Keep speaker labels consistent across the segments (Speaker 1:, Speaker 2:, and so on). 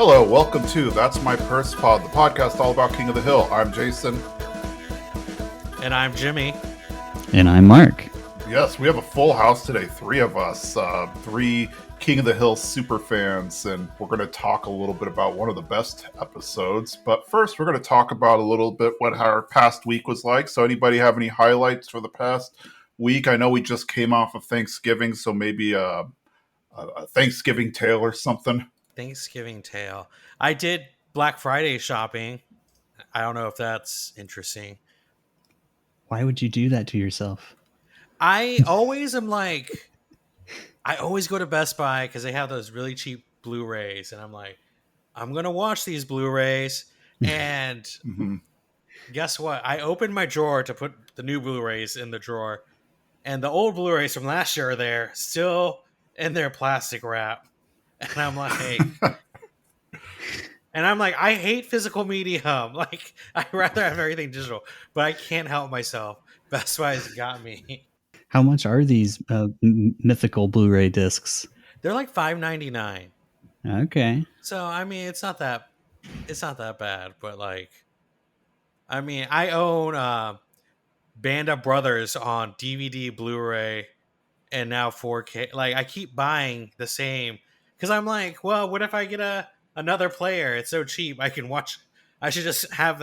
Speaker 1: Hello, welcome to That's My Purse Pod, the podcast all about King of the Hill. I'm Jason.
Speaker 2: And I'm Jimmy.
Speaker 3: And I'm Mark.
Speaker 1: Yes, we have a full house today, three of us, three King of the Hill super fans, and we're going to talk a little bit about one of the best episodes. But first, we're going to talk about a little bit what our past week was like. So anybody have any highlights for the past week? I know we just came off of Thanksgiving, so maybe a Thanksgiving tale or something.
Speaker 2: Thanksgiving tale. I did Black Friday shopping. I don't know if that's interesting.
Speaker 3: Why would you do that to yourself?
Speaker 2: I always go to Best Buy because they have those really cheap Blu-rays. And I'm like, I'm going to watch these Blu-rays. And guess what? I opened my drawer to put the new Blu-rays in the drawer. And the old Blu-rays from last year are there, still in their plastic wrap. And I'm like... I hate physical medium. Like, I'd rather have everything digital, but I can't help myself. Best Buy's got me.
Speaker 3: How much are these mythical Blu-ray discs?
Speaker 2: They're like $5.99.
Speaker 3: Okay.
Speaker 2: So I mean, it's not that bad. But like, I mean, I own Band of Brothers on DVD, Blu-ray, and now 4K. Like, I keep buying the same because I'm like, well, what if I get another player? It's so cheap. I can watch. I should just have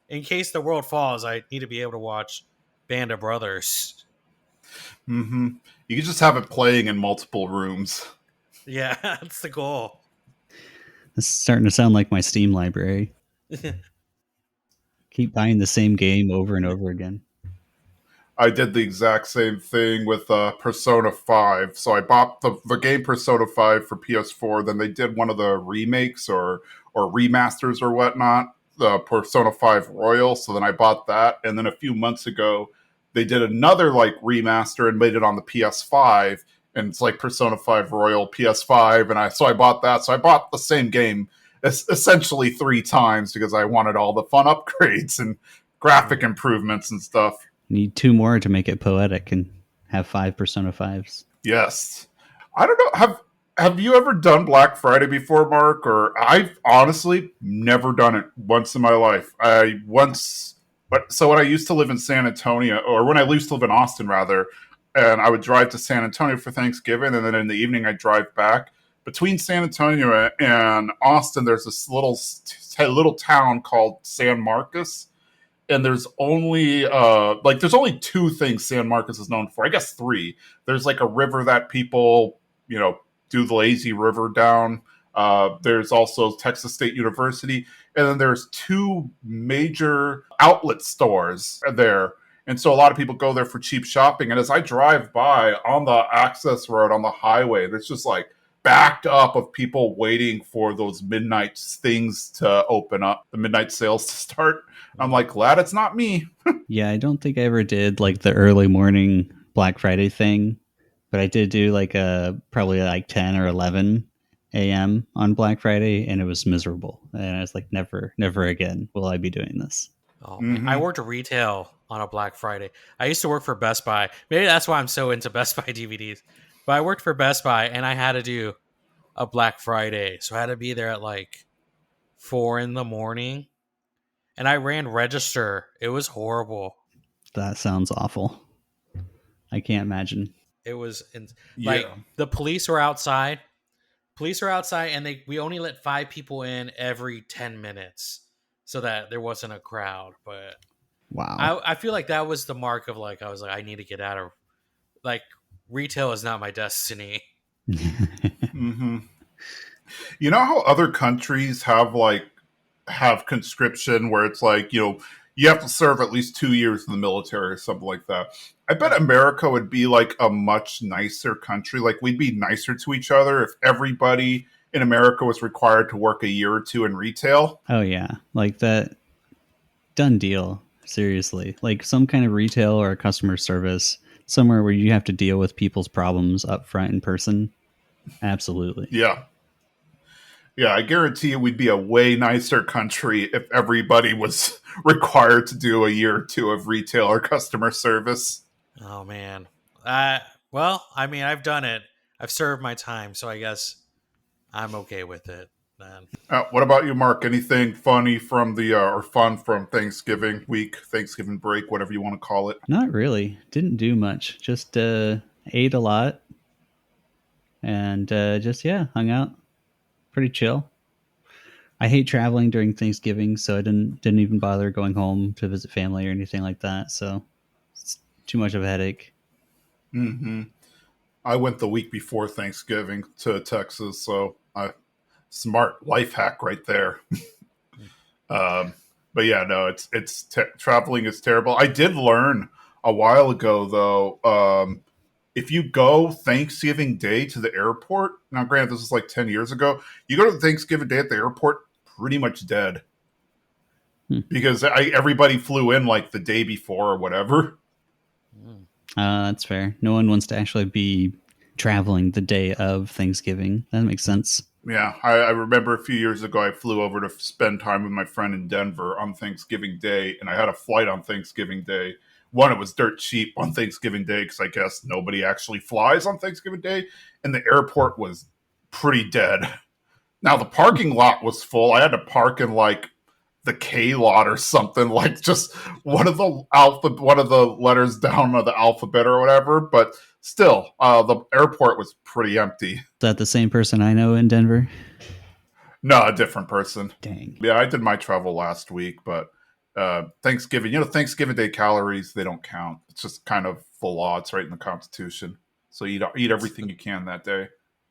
Speaker 2: in case the world falls, I need to be able to watch Band of Brothers.
Speaker 1: Mm-hmm. You can just have it playing in multiple rooms.
Speaker 2: Yeah, that's the goal.
Speaker 3: This is starting to sound like my Steam library. Keep buying the same game over and over again.
Speaker 1: I did the exact same thing with Persona 5. So I bought the game Persona 5 for PS4. Then they did one of the remakes or remasters or whatnot, the Persona 5 Royal. So then I bought that. And then a few months ago, they did another like remaster and made it on the PS5. And it's like Persona 5 Royal PS5. And I bought that. So I bought the same game essentially 3 times because I wanted all the fun upgrades and graphic improvements and stuff.
Speaker 3: Need 2 more to make it poetic and have 5 Persona 5s.
Speaker 1: Yes. I don't know. Have you ever done Black Friday before, Mark? Or I've honestly never done it once in my life. So when I used to live in San Antonio, or when I used to live in Austin, rather, and I would drive to San Antonio for Thanksgiving, and then in the evening I'd drive back. Between San Antonio and Austin, there's this little town called San Marcos. And there's only there's only 2 things San Marcos is known for. I guess 3. There's like a river that people, do the lazy river down. There's also Texas State University. And then there's 2 major outlet stores there. And so a lot of people go there for cheap shopping. And as I drive by on the access road, on the highway, there's just like backed up of people waiting for those midnight things to open up, the midnight sales to start. I'm like, glad it's not me.
Speaker 3: Yeah, I don't think I ever did like the early morning Black Friday thing, but I did do like probably like 10 or 11 a.m. on Black Friday, and it was miserable. And I was like, never again will I be doing this.
Speaker 2: Oh, man. I worked retail on a Black Friday. I used to work for Best Buy. Maybe that's why I'm so into Best Buy DVDs. But I worked for Best Buy, and I had to do a Black Friday. So I had to be there at like 4 a.m. And I ran register. It was horrible.
Speaker 3: That sounds awful. I can't imagine.
Speaker 2: It was the police were outside. And we only let 5 people in every 10 minutes so that there wasn't a crowd. But
Speaker 3: wow,
Speaker 2: I feel like that was the mark of like, I was like, I need to get out of like retail is not my destiny.
Speaker 1: Mm-hmm. You know how other countries have conscription where it's like, you have to serve at least 2 years in the military or something like that. I bet America would be like a much nicer country. Like we'd be nicer to each other if everybody in America was required to work a year or 2 in retail.
Speaker 3: Oh yeah. Like that. Done deal. Seriously. Like some kind of retail or customer service somewhere where you have to deal with people's problems up front in person. Absolutely.
Speaker 1: Yeah. Yeah, I guarantee you we'd be a way nicer country if everybody was required to do a year or 2 of retail or customer service.
Speaker 2: Oh, man. Well, I mean, I've done it. I've served my time, so I guess I'm okay with it. man.
Speaker 1: What about you, Mark? Anything funny from the or fun from Thanksgiving week, Thanksgiving break, whatever you want to call it?
Speaker 3: Not really. Didn't do much. Just ate a lot and just yeah, hung out. Pretty chill. I hate traveling during Thanksgiving, so I didn't even bother going home to visit family or anything like that. So it's too much of a headache.
Speaker 1: Hmm. I went the week before Thanksgiving to Texas, so smart life hack right there. Um, but yeah, no, traveling is terrible. I did learn a while ago though. If you go Thanksgiving Day to the airport, now granted this is like 10 years ago, you go to the Thanksgiving Day at the airport, pretty much dead
Speaker 3: Hmm.
Speaker 1: because everybody flew in like the day before or whatever.
Speaker 2: Mm.
Speaker 3: That's fair. No one wants to actually be traveling the day of Thanksgiving. That makes sense.
Speaker 1: Yeah, I remember a few years ago I flew over to spend time with my friend in Denver on Thanksgiving Day, and I had a flight on Thanksgiving Day. One, it was dirt cheap on Thanksgiving Day because I guess nobody actually flies on Thanksgiving Day, and the airport was pretty dead. Now the parking lot was full. I had to park in like the K lot or something, like just one of the letters down of the alphabet or whatever. But still, the airport was pretty empty.
Speaker 3: Is that the same person I know in Denver?
Speaker 1: No, a different person.
Speaker 3: Dang.
Speaker 1: Yeah, I did my travel last week, but Thanksgiving, Thanksgiving Day calories, they don't count. It's just kind of the law. It's right in the Constitution. So eat everything you can that day.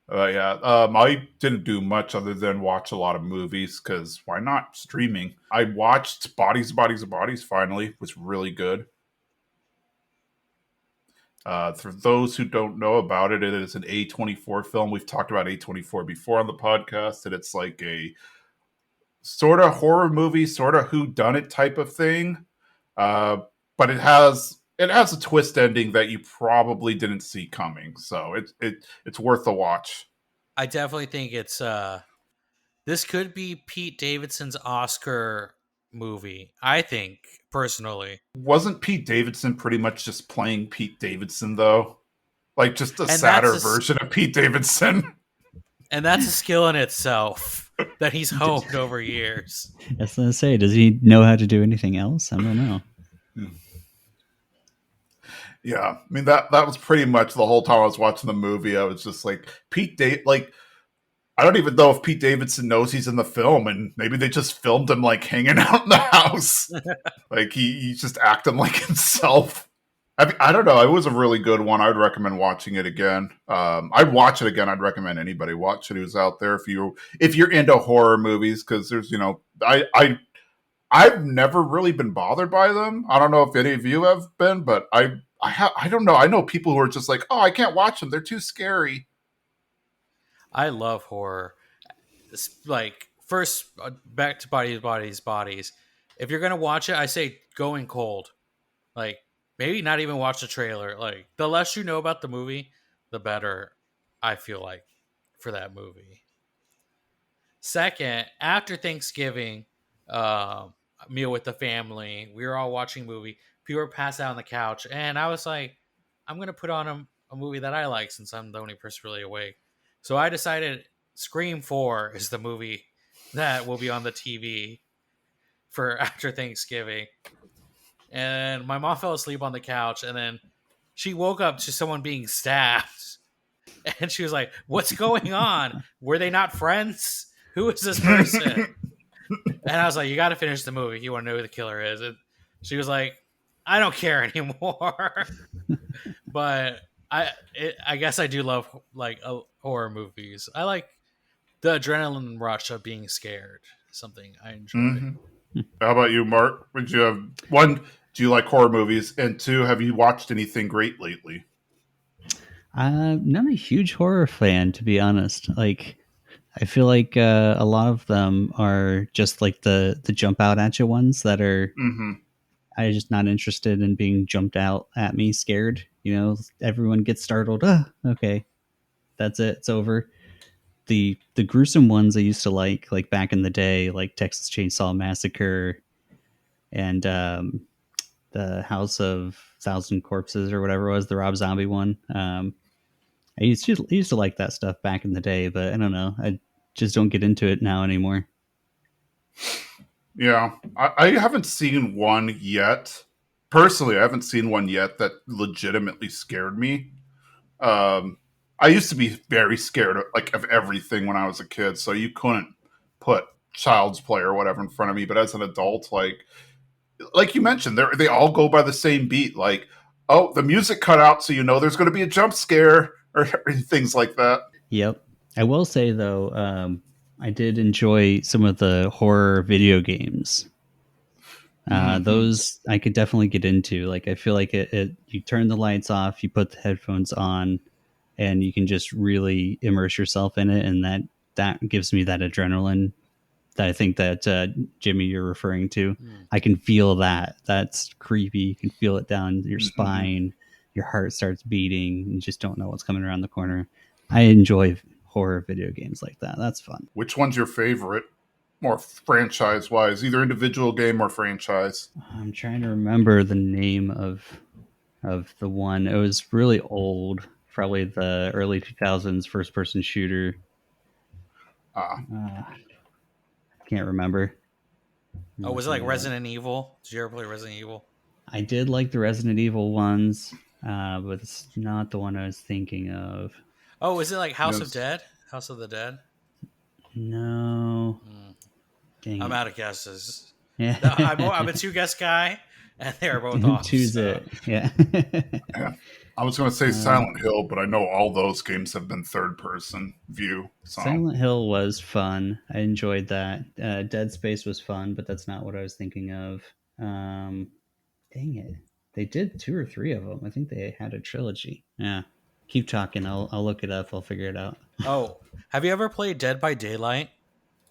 Speaker 1: Yeah, I didn't do much other than watch a lot of movies because why not streaming? I watched Bodies finally, was really good. For those who don't know about it, it is an A24 film. We've talked about A24 before on the podcast, and it's like a sort of horror movie, sort of who done it type of thing. Uh, but it has a twist ending that you probably didn't see coming. So it's worth a watch.
Speaker 2: I definitely think it's this could be Pete Davidson's Oscar movie. I think personally,
Speaker 1: Wasn't Pete Davidson pretty much just playing Pete Davidson though? Like just a
Speaker 2: and that's
Speaker 1: sadder version of Pete Davidson.
Speaker 2: a skill in itself that he's
Speaker 3: Did,
Speaker 2: honed over years.
Speaker 3: I was gonna say, does he know how to do anything else? I don't know.
Speaker 1: Yeah, I mean that was pretty much the whole time I was watching the movie. I was just like like I don't even know if Pete Davidson knows he's in the film, and maybe they just filmed him like hanging out in the house, like he's just acting like himself. I don't know. It was a really good one. I'd recommend watching it again. I'd watch it again. I'd recommend anybody watch it who's out there if you're into horror movies because there's I've never really been bothered by them. I don't know if any of you have been, but I don't know. I know people who are just like, oh, I can't watch them. They're too scary.
Speaker 2: I love horror. Like first, back to bodies. If you're gonna watch it, I say go in cold. Like maybe not even watch the trailer. Like the less you know about the movie, the better. I feel like for that movie. Second, after Thanksgiving, uh, meal with the family, we were all watching a movie. People were passed out on the couch, and I was like, I'm gonna put on a movie that I like since I'm the only person really awake. So I decided Scream 4 is the movie that will be on the TV for after Thanksgiving. And my mom fell asleep on the couch, and then she woke up to someone being stabbed. And she was like, "What's going on? Were they not friends? Who is this person?" And I was like, "You got to finish the movie. You want to know who the killer is." And she was like, "I don't care anymore." But I guess I do love like horror movies. I like the adrenaline rush of being scared. Something I enjoy.
Speaker 1: Mm-hmm. How about you, Mark? Would you have one? Do you like horror movies? And two, have you watched anything great lately?
Speaker 3: I'm not a huge horror fan, to be honest. Like, I feel like a lot of them are just like the jump out at you ones that are
Speaker 1: Mm-hmm.
Speaker 3: I'm just not interested in being jumped out at me, scared. Everyone gets startled. Okay, that's it. It's over. The gruesome ones I used to like back in the day, like Texas Chainsaw Massacre and the House of Thousand Corpses or whatever it was, the Rob Zombie one. I used to like that stuff back in the day, but I don't know. just don't get into it now anymore.
Speaker 1: Yeah, I haven't seen one yet. Personally, I haven't seen one yet that legitimately scared me. Um, I used to be very scared of everything when I was a kid, so you couldn't put Child's Play or whatever in front of me. But as an adult, like you mentioned, they all go by the same beat. Like, oh, the music cut out, so you know there's going to be a jump scare or things like that.
Speaker 3: Yep. I will say though, I did enjoy some of the horror video games. Those I could definitely get into. Like, I feel like it. You turn the lights off, you put the headphones on, and you can just really immerse yourself in it, and that gives me that adrenaline that I think that Jimmy you're referring to. I can feel that. That's creepy. You can feel it down your spine. Your heart starts beating. You just don't know what's coming around the corner. I enjoy horror video games like that. That's fun.
Speaker 1: Which one's your favorite? More franchise wise, either individual game or franchise.
Speaker 3: I'm trying to remember the name of the one. It was really old, probably the early 2000s first person shooter. Can't remember.
Speaker 2: Oh, was it like Resident Evil? Did you ever play Resident Evil?
Speaker 3: I did like the Resident Evil ones, but it's not the one I was thinking of.
Speaker 2: Oh, is it like House of Dead? House of the Dead?
Speaker 3: No.
Speaker 2: I'm out of guesses.
Speaker 3: Yeah.
Speaker 2: No, I'm a two-guess guy, and they're both off.
Speaker 3: Choose it. Yeah.
Speaker 1: Yeah. I was going to say Silent Hill, but I know all those games have been third-person view. So.
Speaker 3: Silent Hill was fun. I enjoyed that. Dead Space was fun, but that's not what I was thinking of. Dang it. They did 2 or 3 of them. I think they had a trilogy. Yeah. Keep talking. I'll look it up. I'll figure it out.
Speaker 2: Oh, have you ever played Dead by Daylight?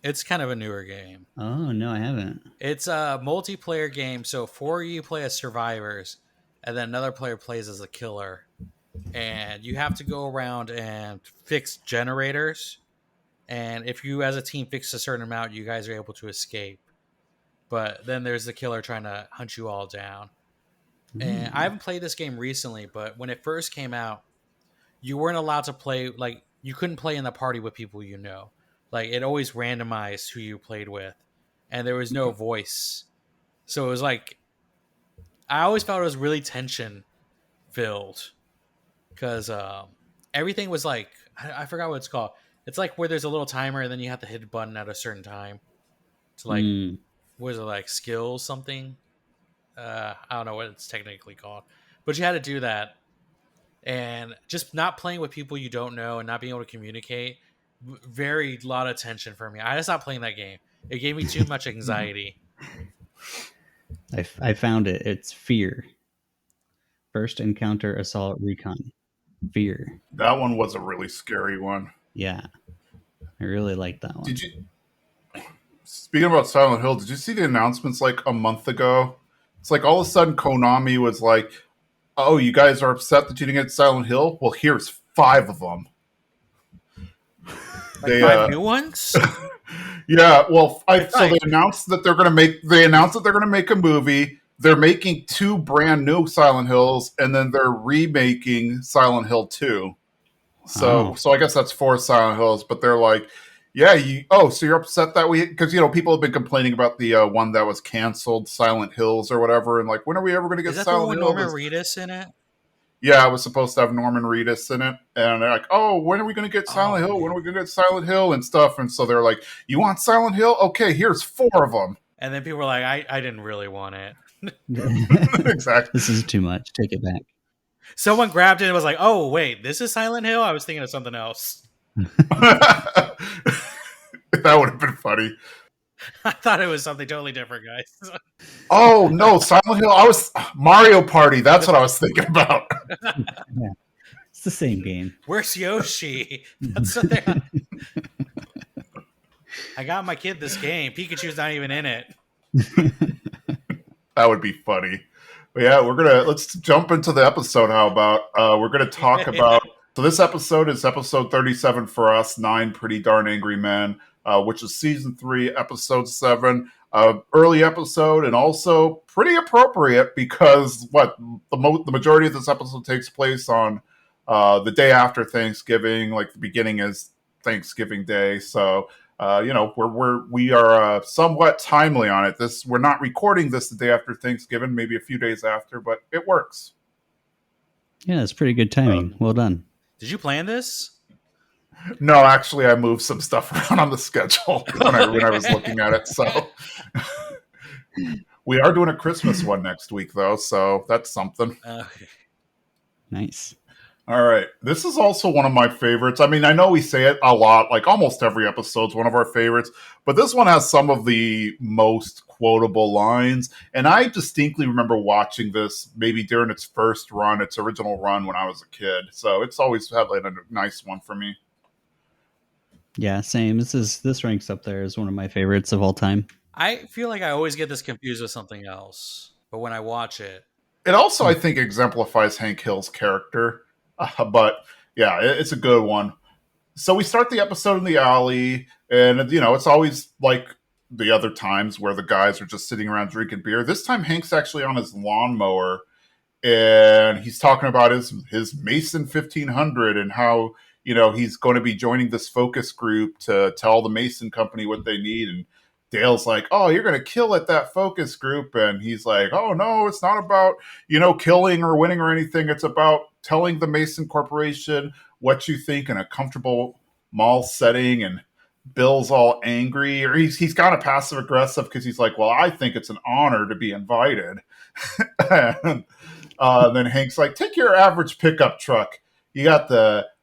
Speaker 2: It's kind of a newer game.
Speaker 3: Oh, no, I haven't.
Speaker 2: It's a multiplayer game. So 4 of you play as survivors, and then another player plays as a killer. And you have to go around and fix generators. And if you as a team fix a certain amount, you guys are able to escape. But then there's the killer trying to hunt you all down. And I haven't played this game recently, but when it first came out, you weren't allowed to play, like, you couldn't play in the party with people you know. Like, it always randomized who you played with. And there was no voice. So it was like, I always felt it was really tension filled. Because everything was like, I forgot what it's called. It's like where there's a little timer and then you have to hit a button at a certain time. To like, what is it, like skills something? I don't know what it's technically called. But you had to do that. And just not playing with people you don't know and not being able to communicate, very lot of tension for me. I just stopped playing that game. It gave me too much anxiety.
Speaker 3: I found it. It's Fear. First Encounter Assault Recon. Fear.
Speaker 1: That one was a really scary one.
Speaker 3: Yeah. I really liked that one.
Speaker 1: Speaking about Silent Hill, did you see the announcements like a month ago? It's like all of a sudden Konami was like, oh, you guys are upset that you didn't get Silent Hill? Well, here's 5 of them.
Speaker 2: Like 5 new ones?
Speaker 1: Yeah, well, so they announced that they're going to make a movie. They're making 2 brand new Silent Hills, and then they're remaking Silent Hill 2. So I guess that's 4 Silent Hills, but they're like, yeah, so you're upset that because people have been complaining about the one that was canceled, Silent Hills or whatever, and like, when are we ever going to get Silent Hill?
Speaker 2: Is that the one with Norman Reedus in it?
Speaker 1: Yeah, it was supposed to have Norman Reedus in it, and they're like, oh, when are we going to get Silent Hill? When are we going to get Silent Hill and stuff? And so they're like, you want Silent Hill? Okay, here's 4 of them.
Speaker 2: And then people were like, I didn't really want it.
Speaker 1: Exactly.
Speaker 3: This is too much. Take it back.
Speaker 2: Someone grabbed it and was like, oh, wait, this is Silent Hill? I was thinking of something else.
Speaker 1: That would have been funny.
Speaker 2: I thought it was something totally different, guys.
Speaker 1: Oh, no, Silent Hill. Mario Party. That's what I was thinking about.
Speaker 3: Yeah. It's the same game.
Speaker 2: Where's Yoshi? That's what they're... I got my kid this game. Pikachu's not even in it.
Speaker 1: That would be funny. But yeah, let's jump into the episode. How about we're gonna talk about, so this episode is episode 37 for us, 9 Pretty Darn Angry Men, which is season 3, episode 7, early episode, and also pretty appropriate because the majority of this episode takes place on the day after Thanksgiving. Like the beginning is Thanksgiving Day. So we are somewhat timely on it. We're not recording this the day after Thanksgiving, maybe a few days after, but it works.
Speaker 3: Yeah, it's pretty good timing. Well done.
Speaker 2: Did you plan this?
Speaker 1: No, actually, I moved some stuff around on the schedule when I was looking at it. So we are doing a Christmas one next week, though, so that's something.
Speaker 2: Okay.
Speaker 3: Nice.
Speaker 1: All right. This is also one of my favorites. I mean, I know we say it a lot, like almost every episode's one of our favorites, but this one has some of the most quotable lines. And I distinctly remember watching this maybe during its original run when I was a kid. So it's always had like a nice one for me.
Speaker 3: Yeah, same. This ranks up there as one of my favorites of all time.
Speaker 2: I feel like I always get this confused with something else, but when I watch it,
Speaker 1: It also, I think, exemplifies Hank Hill's character. But yeah, it's a good one. So we start the episode in the alley, and it's always like the other times where the guys are just sitting around drinking beer. This time, Hank's actually on his lawnmower, and he's talking about his Mason 1500 and how he's going to be joining this focus group to tell the Mason company what they need. And Dale's like, "Oh, you're going to kill at that focus group," and he's like, "Oh no, it's not about killing or winning or anything. It's about telling the Mason Corporation what you think in a comfortable mall setting." And Bill's all angry, or he's kind of passive aggressive because he's like, "Well, I think it's an honor to be invited." And then Hank's like, "Take your average pickup truck. You got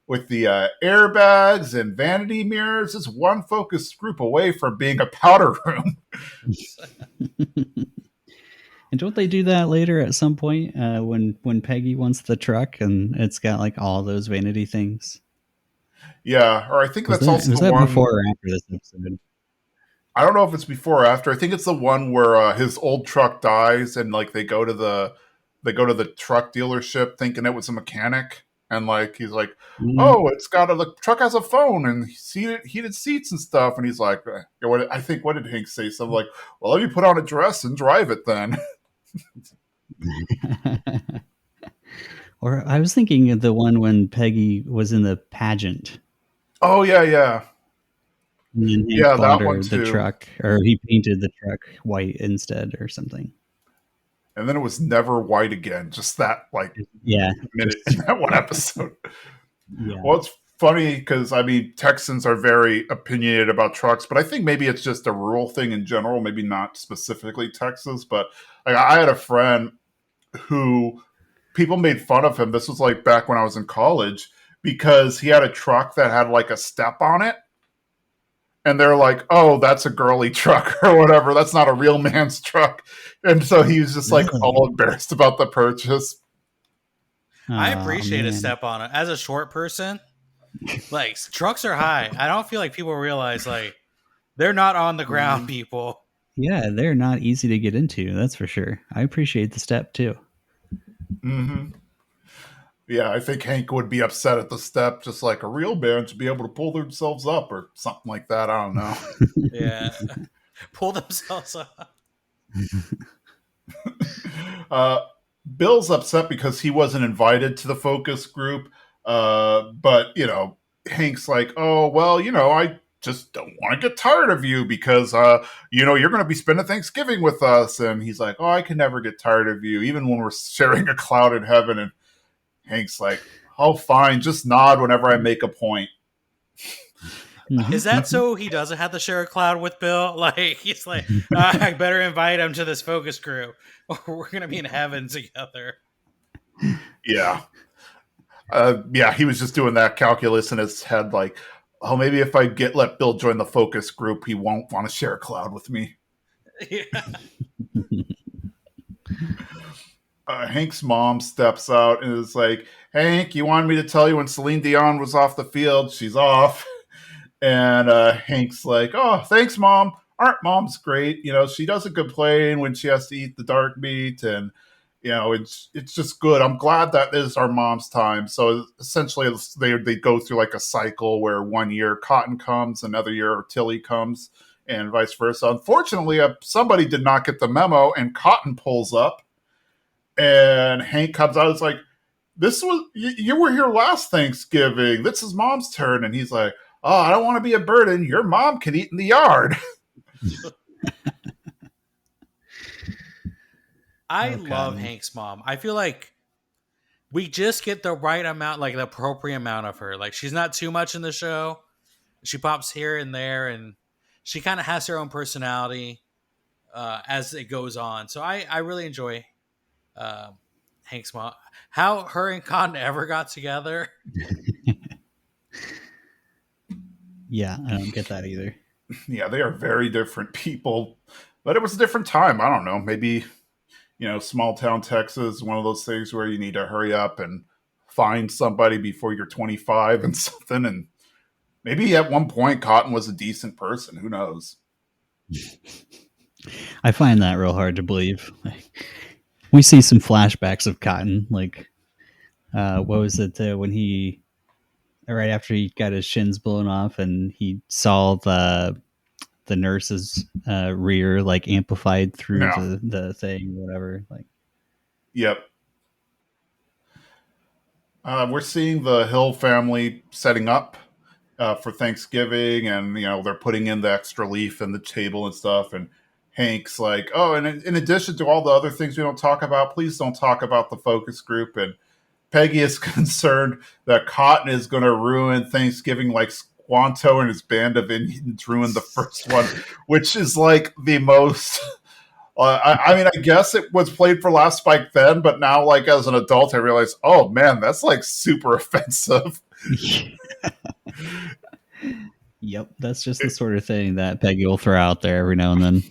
Speaker 1: with the airbags and vanity mirrors. It's one focus group away from being a powder room."
Speaker 3: And don't they do that later at some point when Peggy wants the truck and it's got like all those vanity things?
Speaker 1: Yeah, or I think that's also the one
Speaker 3: before or after this episode.
Speaker 1: I don't know if it's before or after. I think it's the one where his old truck dies, and like they go to the truck dealership thinking it was a mechanic, and like he's like, "Oh, the truck has a phone and heated seats and stuff," and he's like, what did Hank say? Something like, "Well, let me put on a dress and drive it then."
Speaker 3: Or I was thinking of the one when Peggy was in the pageant.
Speaker 1: Oh yeah.
Speaker 3: And then Hank bought her the truck, or he painted the truck white instead or something.
Speaker 1: And then it was never white again. Just that minute in that one episode. Yeah. Well, it's funny because Texans are very opinionated about trucks, but I think maybe it's just a rural thing in general, maybe not specifically Texas. But I had a friend who people made fun of him. This was like back when I was in college because he had a truck that had like a step on it. And they're like, "Oh, that's a girly truck or whatever. That's not a real man's truck." And so he was just like all embarrassed about the purchase.
Speaker 2: I appreciate a step on it. As a short person, like trucks are high. I don't feel like people realize like they're not on the ground, people.
Speaker 3: Yeah, they're not easy to get into. That's for sure. I appreciate the step too.
Speaker 1: Mm-hmm. Yeah, I think Hank would be upset at the step, just like a real man should be able to pull themselves up or something like that. I don't know.
Speaker 2: Yeah. Pull themselves up.
Speaker 1: Bill's upset because he wasn't invited to the focus group. But, Hank's like, "Oh, well, I just don't want to get tired of you because, you're going to be spending Thanksgiving with us." And he's like, "Oh, I can never get tired of you, even when we're sharing a cloud in heaven." And Hank's like, "Oh, fine, just nod whenever I make a point."
Speaker 2: Is that so he doesn't have to share a cloud with Bill? Like, he's like, "I better invite him to this focus group or we're going to be in heaven together."
Speaker 1: Yeah. He was just doing that calculus in his head like, "Oh, maybe if I let Bill join the focus group, he won't want to share a cloud with me."
Speaker 2: Yeah.
Speaker 1: Hank's mom steps out and is like, "Hank, you wanted me to tell you when Celine Dion was off the field. She's off." And Hank's like, "Oh, thanks, Mom. Aren't moms great? She doesn't complain when she has to eat the dark meat, and it's just good. I'm glad that is our mom's time." So essentially, they go through like a cycle where one year Cotton comes, another year Tilly comes, and vice versa. Unfortunately, somebody did not get the memo, and Cotton pulls up. And Hank comes out. It's like, "You were here last Thanksgiving. This is Mom's turn." And he's like, oh, I don't want to be a burden. Your mom can eat in the yard.
Speaker 2: I
Speaker 3: Oh,
Speaker 2: love
Speaker 3: Cotton.
Speaker 2: Hank's mom. I feel like we just get the right amount, like the appropriate amount of her. Like she's not too much in the show. She pops here and there, and she kind of has her own personality as it goes on. So I really enjoy um, Hank's mom. How her and Cotton ever got together?
Speaker 3: Yeah, I don't get that either.
Speaker 1: Yeah, they are very different people, but it was a different time. I don't know. Maybe, small town Texas, one of those things where you need to hurry up and find somebody before you're 25 and something. And maybe at one point, Cotton was a decent person. Who knows?
Speaker 3: I find that real hard to believe. We see some flashbacks of Cotton, like what was it when he right after he got his shins blown off and he saw the nurse's rear like amplified through
Speaker 1: No.
Speaker 3: the thing, whatever. Like,
Speaker 1: Yep. We're seeing the Hill family setting up for Thanksgiving, and they're putting in the extra leaf in the table and stuff. And Hank's like, "Oh, and in addition to all the other things we don't talk about, please don't talk about the focus group." And Peggy is concerned that Cotton is going to ruin Thanksgiving like Squanto and his band of Indians ruined the first one, which is like the most. I mean, I guess it was played for laughs back then, but now, like as an adult, I realize, oh man, that's like super offensive.
Speaker 3: yep, that's just the sort of thing that Peggy will throw out there every now and then.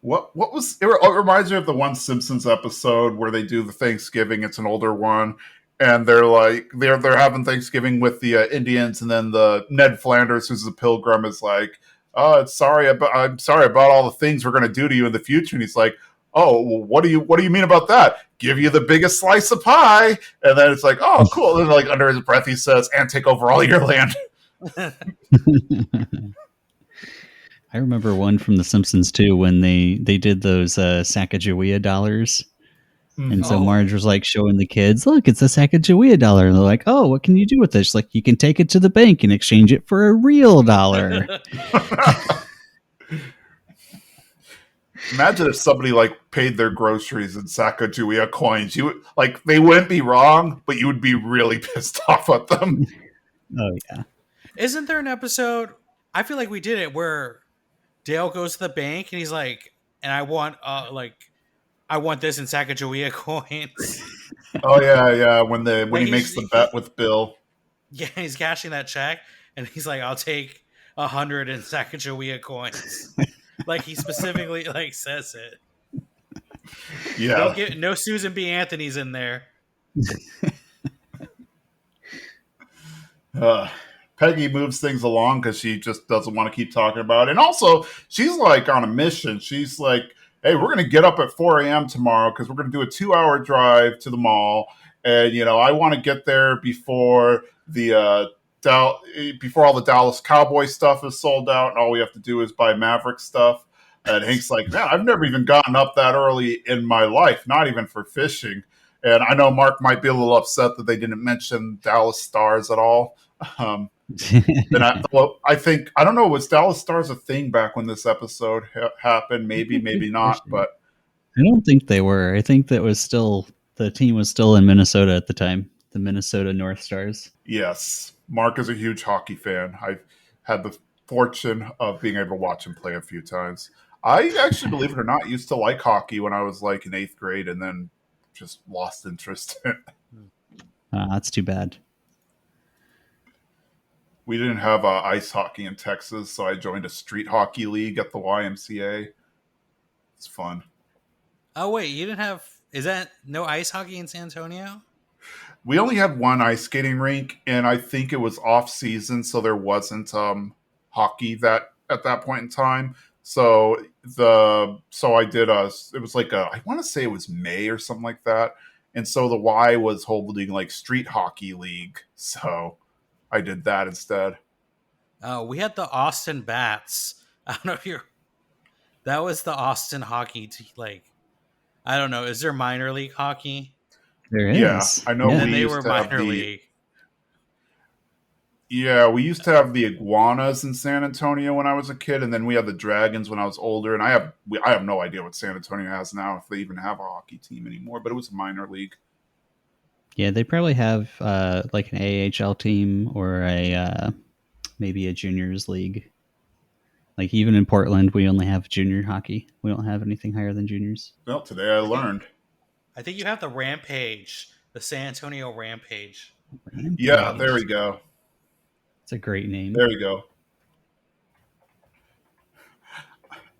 Speaker 1: What was it? It reminds me of the one Simpsons episode where they do the Thanksgiving. It's an older one, and they're having Thanksgiving with the Indians, and then the Ned Flanders, who's a pilgrim, is like, "Oh, I'm sorry about all the things we're going to do to you in the future." And he's like, "Oh, well, what do you mean about that? Give you the biggest slice of pie?" And then it's like, "Oh, cool." And then, like under his breath, he says, "And take over all your land."
Speaker 3: I remember one from The Simpsons too when they did those Sacagawea dollars. And so
Speaker 2: Oh,
Speaker 3: Marge was like showing the kids, look, it's a Sacagawea dollar. And they're like, oh, what can you do with this? She's like, you can take it to the bank and exchange it for a real dollar.
Speaker 1: Imagine if somebody like paid their groceries in Sacagawea coins. You like they wouldn't be wrong, but you would be really pissed off at them.
Speaker 3: Oh, yeah.
Speaker 2: isn't there an episode? I feel like we did it where Dale goes to the bank and he's like, "And I want this in Sacagawea coins."
Speaker 1: Oh yeah, yeah. When
Speaker 2: Like
Speaker 1: he makes the bet with Bill.
Speaker 2: yeah, he's cashing that check, and he's like, "I'll take 100 in Sacagawea coins." Like he specifically like says it.
Speaker 1: Yeah.
Speaker 2: No Susan B. Anthony's in there.
Speaker 1: Uh, Peggy moves things along because she just doesn't want to keep talking about it. And also, she's like on a mission. She's like, hey, we're going to get up at 4 a.m. tomorrow because we're going to do a 2 hour drive to the mall. And, I want to get there before before all the Dallas Cowboy stuff is sold out. And all we have to do is buy Maverick stuff. And Hank's like, man, I've never even gotten up that early in my life, not even for fishing. And I know Mark might be a little upset that they didn't mention Dallas Stars at all. Um, and I think I don't know, was Dallas Stars a thing back when this episode happened? Maybe, maybe not. But
Speaker 3: I don't think they were. I think that was still the team was still in Minnesota at the time, the Minnesota North Stars.
Speaker 1: yes, Mark is a huge hockey fan. I've had the fortune of being able to watch him play a few times. I actually, believe it or not, used to like hockey when I was like in 8th grade, and then just lost interest.
Speaker 3: That's too bad.
Speaker 1: We didn't have ice hockey in Texas, so I joined a street hockey league at the YMCA. It's fun.
Speaker 2: Oh wait, you didn't have? Is that no ice hockey in San Antonio?
Speaker 1: We only had one ice skating rink, and I think it was off season, so there wasn't hockey that at that point in time. So I did it was like I want to say it was May or something like that, and so the Y was holding like street hockey league, so I did that instead.
Speaker 2: We had the Austin Bats. I don't know if you're. That was the Austin hockey. Like I don't know. Is there minor league hockey?
Speaker 3: There
Speaker 1: Yeah,
Speaker 3: is.
Speaker 1: I know
Speaker 2: And
Speaker 3: Yeah.
Speaker 2: then
Speaker 1: we
Speaker 2: they
Speaker 1: used
Speaker 2: were
Speaker 1: to have
Speaker 2: minor
Speaker 1: the
Speaker 2: league.
Speaker 1: Yeah, we used to have the iguanas in San Antonio when I was a kid, and then we had the dragons when I was older. And I have no idea what San Antonio has now, if they even have a hockey team anymore. But it was a minor league.
Speaker 3: Yeah, they probably have like an AHL team or a maybe a juniors league. Like even in Portland, we only have junior hockey. We don't have anything higher than juniors.
Speaker 1: Well, today I
Speaker 2: I think
Speaker 1: learned.
Speaker 2: I think you have the Rampage, the San Antonio Rampage.
Speaker 1: Yeah, there we
Speaker 3: Rampage.
Speaker 1: go.
Speaker 3: It's a great name.
Speaker 1: There we go.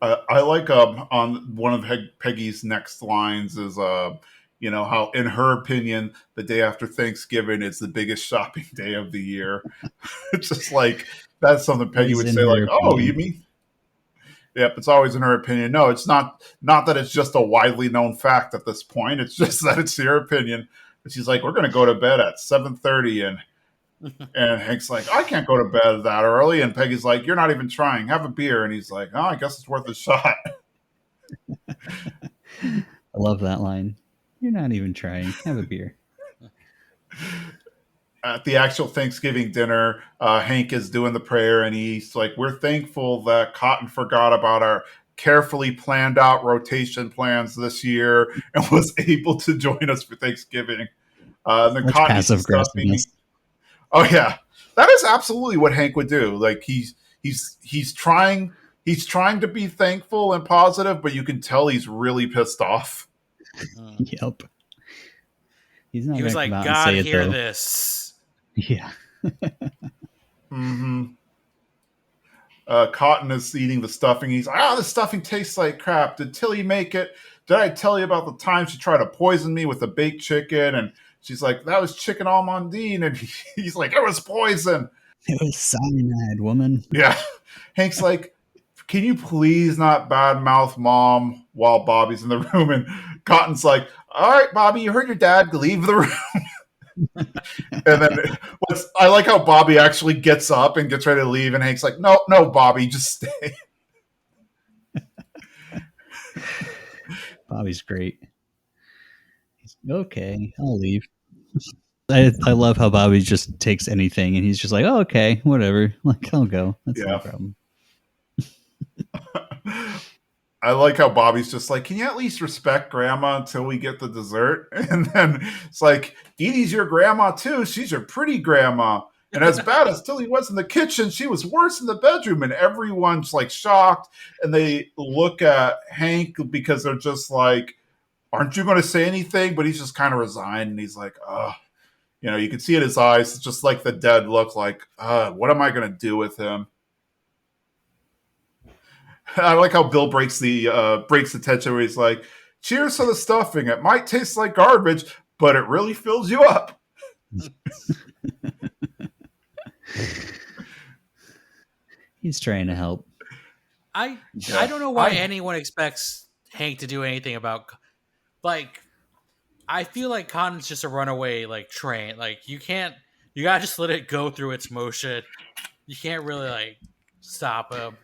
Speaker 1: I like on one of Peggy's next lines is how in her opinion the day after Thanksgiving is the biggest shopping day of the year. It's just like that's something Peggy
Speaker 3: Always
Speaker 1: would
Speaker 3: in
Speaker 1: say
Speaker 3: her
Speaker 1: like, "Oh, you
Speaker 3: opinion.
Speaker 1: mean?" Yep, it's always in her opinion. No, it's not. Not that it's just a widely known fact at this point. It's just that it's your opinion. But she's like, "We're going to go to bed at 7:30," and Hank's like, "I can't go to bed that early." And Peggy's like, "You're not even trying. Have a beer." And he's like, "Oh, I guess it's worth a shot."
Speaker 3: I love that line. You're not even trying. Have a beer.
Speaker 1: At the actual Thanksgiving dinner, Hank is doing the prayer, and he's like, "We're thankful that Cotton forgot about our carefully planned out rotation plans this year and was able to join us for Thanksgiving." And then
Speaker 3: Much
Speaker 1: Cotton eats the
Speaker 3: passive
Speaker 1: stuffing.
Speaker 3: aggressiveness.
Speaker 1: Oh yeah, that is absolutely what Hank would do. Like he's trying to be thankful and positive, but you can tell he's really pissed off.
Speaker 3: Yep. He's not
Speaker 2: He
Speaker 3: going
Speaker 2: was
Speaker 3: to come
Speaker 2: like,
Speaker 3: out and
Speaker 2: "God,
Speaker 3: say it
Speaker 2: hear
Speaker 3: though.
Speaker 2: this."
Speaker 3: Yeah.
Speaker 1: Mm-hmm. Cotton is eating the stuffing. He's like, the stuffing tastes like crap. Did Tilly make it? Did I tell you about the time she tried to poison me with a baked chicken? And she's like, that was chicken almondine. And he's like, it was poison.
Speaker 3: It was cyanide, woman.
Speaker 1: Yeah. Hank's like, can you please not badmouth mom while Bobby's in the room? And Cotton's like, all right, Bobby, you heard your dad. Leave the room. And then I like how Bobby actually gets up and gets ready to leave. And Hank's like, no, no, Bobby, just stay.
Speaker 3: Bobby's great. He's, okay, I'll leave. I love how Bobby just takes anything and he's just like, oh, okay, whatever. Like, I'll go. That's no
Speaker 1: Yeah.
Speaker 3: problem.
Speaker 1: I like how Bobby's just like, can you at least respect grandma until we get the dessert? And then it's like, Edie's your grandma too. She's your pretty grandma. And as bad as Tilly was in the kitchen, she was worse in the bedroom. And everyone's like shocked. And they look at Hank because they're just like, aren't you going to say anything? But he's just kind of resigned. And he's like, oh, you can see in his eyes, it's just like the dead look like, what am I going to do with him? I like how Bill breaks the tension where he's like, cheers to the stuffing. It might taste like garbage, but it really fills you up.
Speaker 3: He's trying to help.
Speaker 2: I don't know why anyone expects Hank to do anything about, like, I feel like Cotton's just a runaway like train. Like you gotta just let it go through its motion. You can't really like stop him.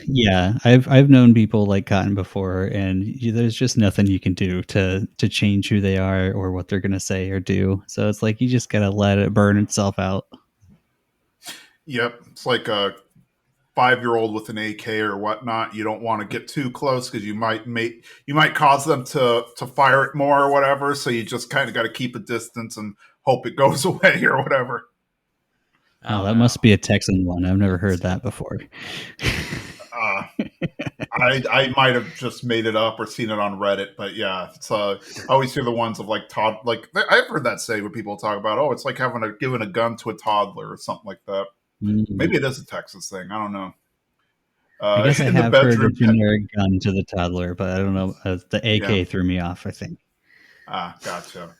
Speaker 3: Yeah, I've known people like Cotton before, and there's just nothing you can do to change who they are or what they're gonna say or do. So it's like you just gotta let it burn itself out.
Speaker 1: Yep, it's like a 5-year-old with an AK or whatnot. You don't want to get too close because you might cause them to fire it more or whatever. So you just kind of got to keep a distance and hope it goes away or whatever.
Speaker 3: Oh, that must be a Texan one. I've never heard that before.
Speaker 1: I might have just made it up or seen it on Reddit, but yeah, it's I always hear the ones of like I've heard that say when people talk about, oh, it's like giving a gun to a toddler or something like that. Maybe it is a Texas thing. I don't know.
Speaker 3: I guess I have heard a generic gun to the toddler, but I don't know. The AK threw me off, I think.
Speaker 1: Gotcha.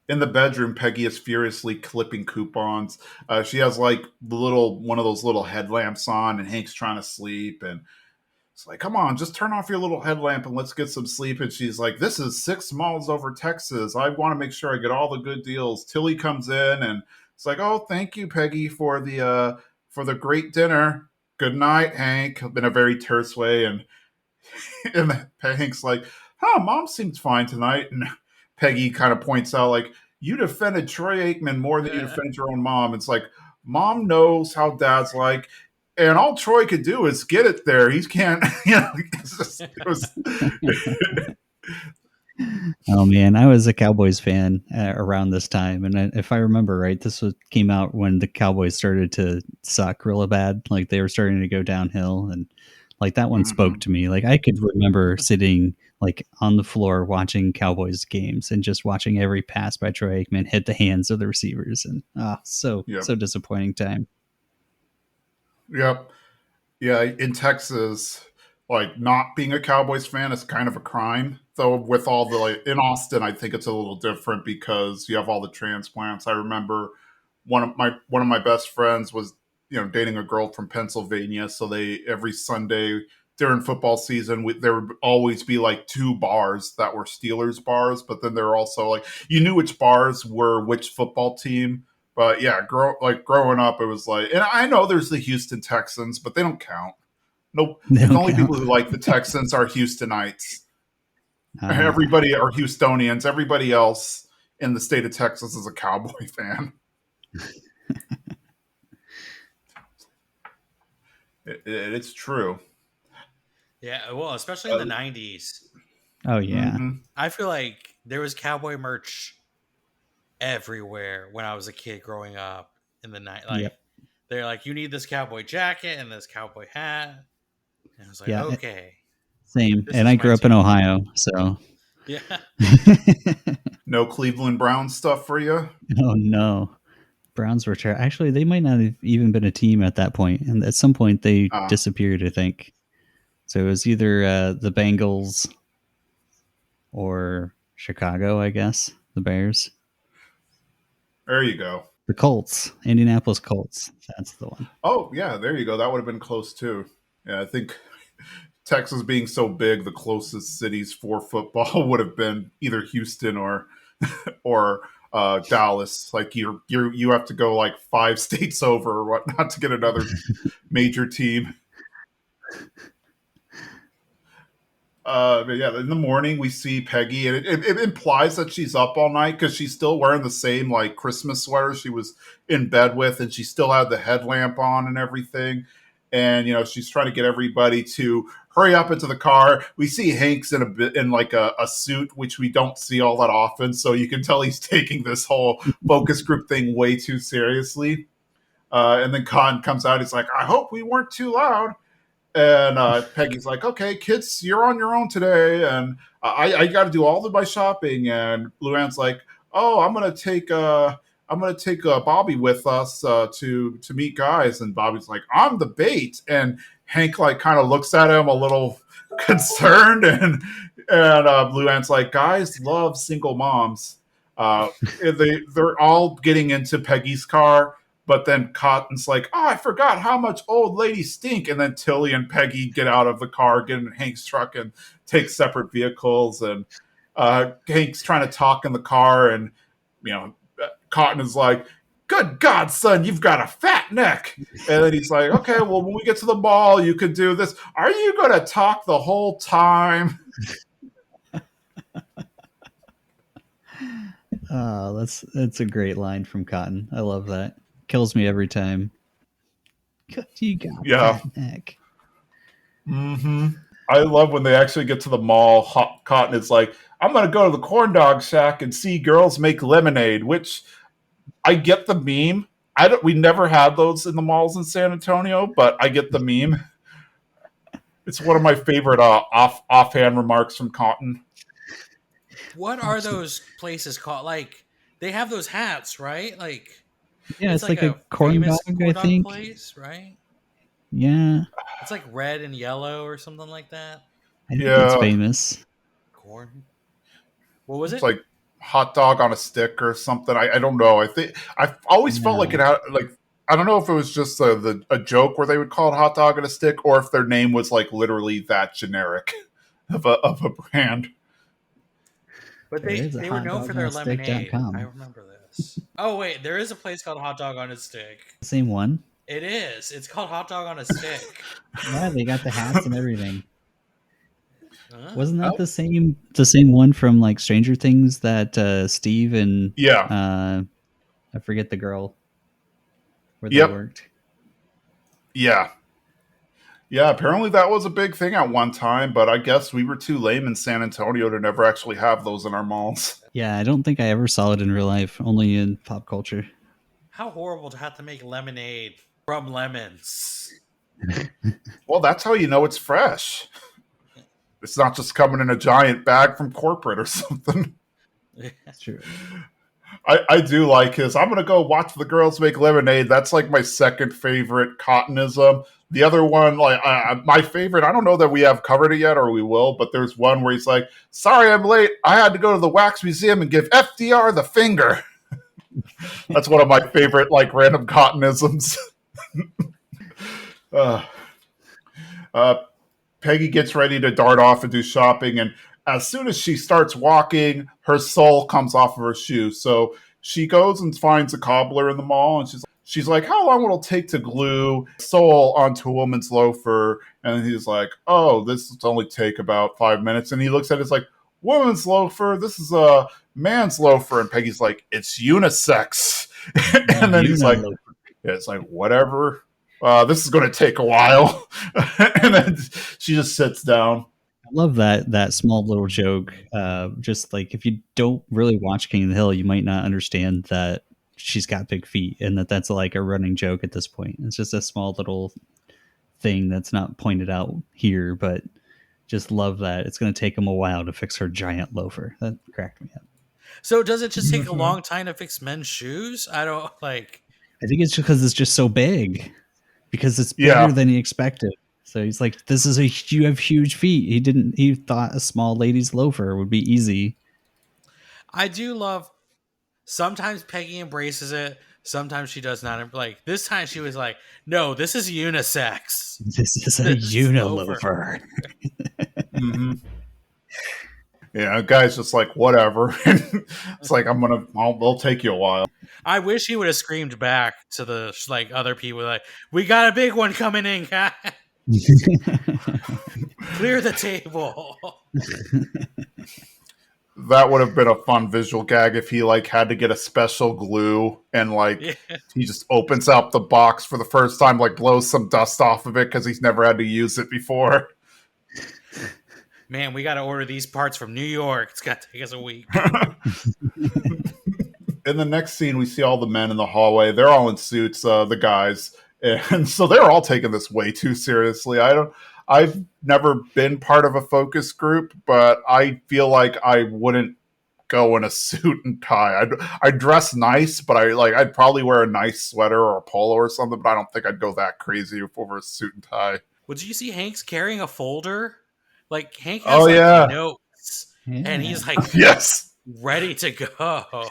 Speaker 1: In the bedroom, Peggy is furiously clipping coupons. She has like one of those little headlamps on, and Hank's trying to sleep, and it's like, come on, just turn off your little headlamp and let's get some sleep. And she's like, this is 6 malls over Texas. I want to make sure I get all the good deals. Tilly comes in and it's like, oh, thank you, Peggy, for the great dinner. Good night, Hank, in a very terse way. And Hank's like, mom seems fine tonight. And Peggy kind of points out, like, you defended Troy Aikman more than you defended your own mom. It's like, Mom knows how dad's like, and all Troy could do is get it there. He can't, it was.
Speaker 3: Oh man, I was a Cowboys fan around this time, and if I remember right, came out when the Cowboys started to suck really bad. Like they were starting to go downhill, and like that one spoke
Speaker 1: Mhm.
Speaker 3: to me. Like I could remember sitting like on the floor watching Cowboys games and just watching every pass by Troy Aikman hit the hands of the receivers, and
Speaker 1: Yep.
Speaker 3: so disappointing time.
Speaker 1: Yep. Yeah, in Texas, like not being a Cowboys fan is kind of a crime. Though with all the like in Austin, I think it's a little different because you have all the transplants. I remember one of my best friends was dating a girl from Pennsylvania, so they every Sunday during football season there would always be like two bars that were Steelers bars, but then there were also like you knew which bars were which football team. But yeah, growing up, it was like, and I know there's the Houston Texans, but they don't count. Nope.
Speaker 3: They
Speaker 1: The
Speaker 3: don't
Speaker 1: only people
Speaker 3: count.
Speaker 1: who like the Texans are Houstonites.
Speaker 3: Uh,
Speaker 1: Everybody are Houstonians. Everybody else in the state of Texas is a Cowboy fan. It's true.
Speaker 2: Yeah, well, especially in the
Speaker 1: Uh,
Speaker 2: '90s,
Speaker 3: oh yeah,
Speaker 1: mm-hmm.
Speaker 2: I feel like there was cowboy merch everywhere when I was a kid growing up in the night. Like
Speaker 3: yep,
Speaker 2: they're like, you need this cowboy jacket and this cowboy hat, and I was like,
Speaker 3: yeah,
Speaker 2: okay,
Speaker 3: same.
Speaker 2: this
Speaker 3: And
Speaker 2: is
Speaker 3: I
Speaker 2: my
Speaker 3: grew up in
Speaker 2: team.
Speaker 3: Ohio, so.
Speaker 2: Yeah,
Speaker 1: No Cleveland Brown stuff for you.
Speaker 3: Oh no. Browns were terrible. Actually, they might not have even been a team at that point, and at some point they
Speaker 1: Uh,
Speaker 3: disappeared. I think so. It was either the Bengals or Chicago. I guess the Bears,
Speaker 1: there you go.
Speaker 3: the Colts, Indianapolis Colts. That's the one.
Speaker 1: Oh yeah, there you go. That would have been close too. Yeah, I think Texas being so big, the closest cities for football would have been either Houston or Dallas. Like you have to go like 5 states over or whatnot to get another major team. But yeah, in the morning we see Peggy, and it implies that she's up all night because she's still wearing the same like Christmas sweater she was in bed with, and she still had the headlamp on and everything. And she's trying to get everybody to hurry up into the car. We see Hank's in like a suit, which we don't see all that often, so you can tell he's taking this whole focus group thing way too seriously. And then Khan comes out. He's like, "I hope we weren't too loud." And Peggy's like, "Okay, kids, you're on your own today, and I got to do all of my shopping." And Luann's like, "Oh, I'm gonna take Bobby with us to meet guys." And Bobby's like, "I'm the bait." And Hank like kind of looks at him a little concerned, and Luann's like, "Guys love single moms." They're all getting into Peggy's car, but then Cotton's like, "Oh, I forgot how much old ladies stink." And then Tilly and Peggy get out of the car, get in Hank's truck, and take separate vehicles. And Hank's trying to talk in the car, and Cotton is like, "Good God, son, you've got a fat neck." And then he's like, "Okay, well, when we get to the mall, you could do this. Are you going to talk the whole time?"
Speaker 3: Oh, that's a great line from Cotton. I love that. Kills me every time. You got
Speaker 1: Yeah.
Speaker 3: fat neck.
Speaker 1: Mm-hmm. I love when they actually get to the mall. Cotton is like, "I'm going to go to the corn dog shack and see girls make lemonade," which I get the meme. We never had those in the malls in San Antonio, but I get the meme. It's one of my favorite offhand remarks from Cotton.
Speaker 2: what are those places called? Like they have those hats, right? Like
Speaker 3: Yeah,
Speaker 2: it's
Speaker 3: it's
Speaker 2: like
Speaker 3: like a
Speaker 2: a
Speaker 3: corn dog,
Speaker 2: famous
Speaker 3: I
Speaker 2: corn dog
Speaker 3: think.
Speaker 2: place, right?
Speaker 3: Yeah,
Speaker 2: It's like red and yellow or something like that.
Speaker 3: I think it's
Speaker 1: Yeah,
Speaker 3: famous.
Speaker 2: Corn. What was
Speaker 1: it's
Speaker 2: it?
Speaker 1: like hot dog on a stick or something. I don't know. I think I've always felt like
Speaker 3: Yeah.
Speaker 1: it had like I don't know if it was just a joke where they would call it hot dog on a stick, or if their name was like literally that generic of a brand.
Speaker 2: But
Speaker 3: There is a
Speaker 2: they were known for their lemonade. I
Speaker 3: hotdogonstick.com.
Speaker 2: remember this. Oh wait, there is a place called Hot Dog on a Stick.
Speaker 3: Same one.
Speaker 2: It is. It's called Hot Dog on a Stick.
Speaker 3: Yeah, they got the hats and everything.
Speaker 2: Huh?
Speaker 3: Wasn't that
Speaker 1: Oh,
Speaker 3: the same one from like Stranger Things that Steve and
Speaker 1: yeah.
Speaker 3: I forget the girl where they
Speaker 1: Yep.
Speaker 3: worked.
Speaker 1: Yeah. Yeah, apparently that was a big thing at one time, but I guess we were too lame in San Antonio to never actually have those in our malls.
Speaker 3: Yeah, I don't think I ever saw it in real life, only in pop culture.
Speaker 2: How horrible to have to make lemonade from lemons.
Speaker 1: Well, that's how you know it's fresh. It's not just coming in a giant bag from corporate or something.
Speaker 3: That's true.
Speaker 1: I do like his. I'm gonna go watch the girls make lemonade. That's like my second favorite Cottonism. The other one, like my favorite, I don't know that we have covered it yet or we will, but there's one where he's like, "Sorry, I'm late. I had to go to the wax museum and give FDR the finger." That's one of my favorite, like random Cottonisms. uh, uh, Peggy gets ready to dart off and do shopping, and as soon as she starts walking, her sole comes off of her shoe. So she goes and finds a cobbler in the mall, and she's like, "How long will it take to glue sole onto a woman's loafer?" And he's like, "Oh, this will only take about 5 minutes." And he looks at it, it's like, "Woman's loafer? This is a man's loafer." And Peggy's like, "It's unisex." And then he's like, yeah, it's like, whatever. This is going to take a while. And then she just sits down.
Speaker 3: I love that small little joke. Just like if you don't really watch King of the Hill, you might not understand that she's got big feet and that's like a running joke at this point. It's just a small little thing that's not pointed out here, but just love that it's going to take him a while to fix her giant loafer. That cracked me up.
Speaker 2: So does it just take a long time to fix men's shoes? I don't like.
Speaker 3: I think it's just because it's just so big, because it's bigger
Speaker 1: Yeah.
Speaker 3: than he expected. So he's like, "This is you have huge feet." He thought a small lady's loafer would be easy.
Speaker 2: I do love. Sometimes Peggy embraces it. Sometimes she does not. Like this time, she was like, "No, this is unisex.
Speaker 3: This is a uniloafer."
Speaker 1: Mm-hmm. Yeah, guy's just like, whatever. It's like, they'll take you a while.
Speaker 2: I wish he would have screamed back to the like other people, like, "We got a big one coming in, guys. Clear the table."
Speaker 1: That would have been a fun visual gag if he like had to get a special glue and like he just opens up the box for the first time, like blows some dust off of it because he's never had to use it before.
Speaker 2: Man, we got to order these parts from New York. It's got to take us a week.
Speaker 1: In the next scene, we see all the men in the hallway. They're all in suits, the guys, and so they're all taking this way too seriously. I've never been part of a focus group, but I feel like I wouldn't go in a suit and tie. I'd dress nice, but I'd probably wear a nice sweater or a polo or something. But I don't think I'd go that crazy over a suit and tie.
Speaker 2: Well, did you see Hank's carrying a folder? Like Hank has notes, and he's like,
Speaker 1: yes,
Speaker 2: ready to go.
Speaker 1: Oh,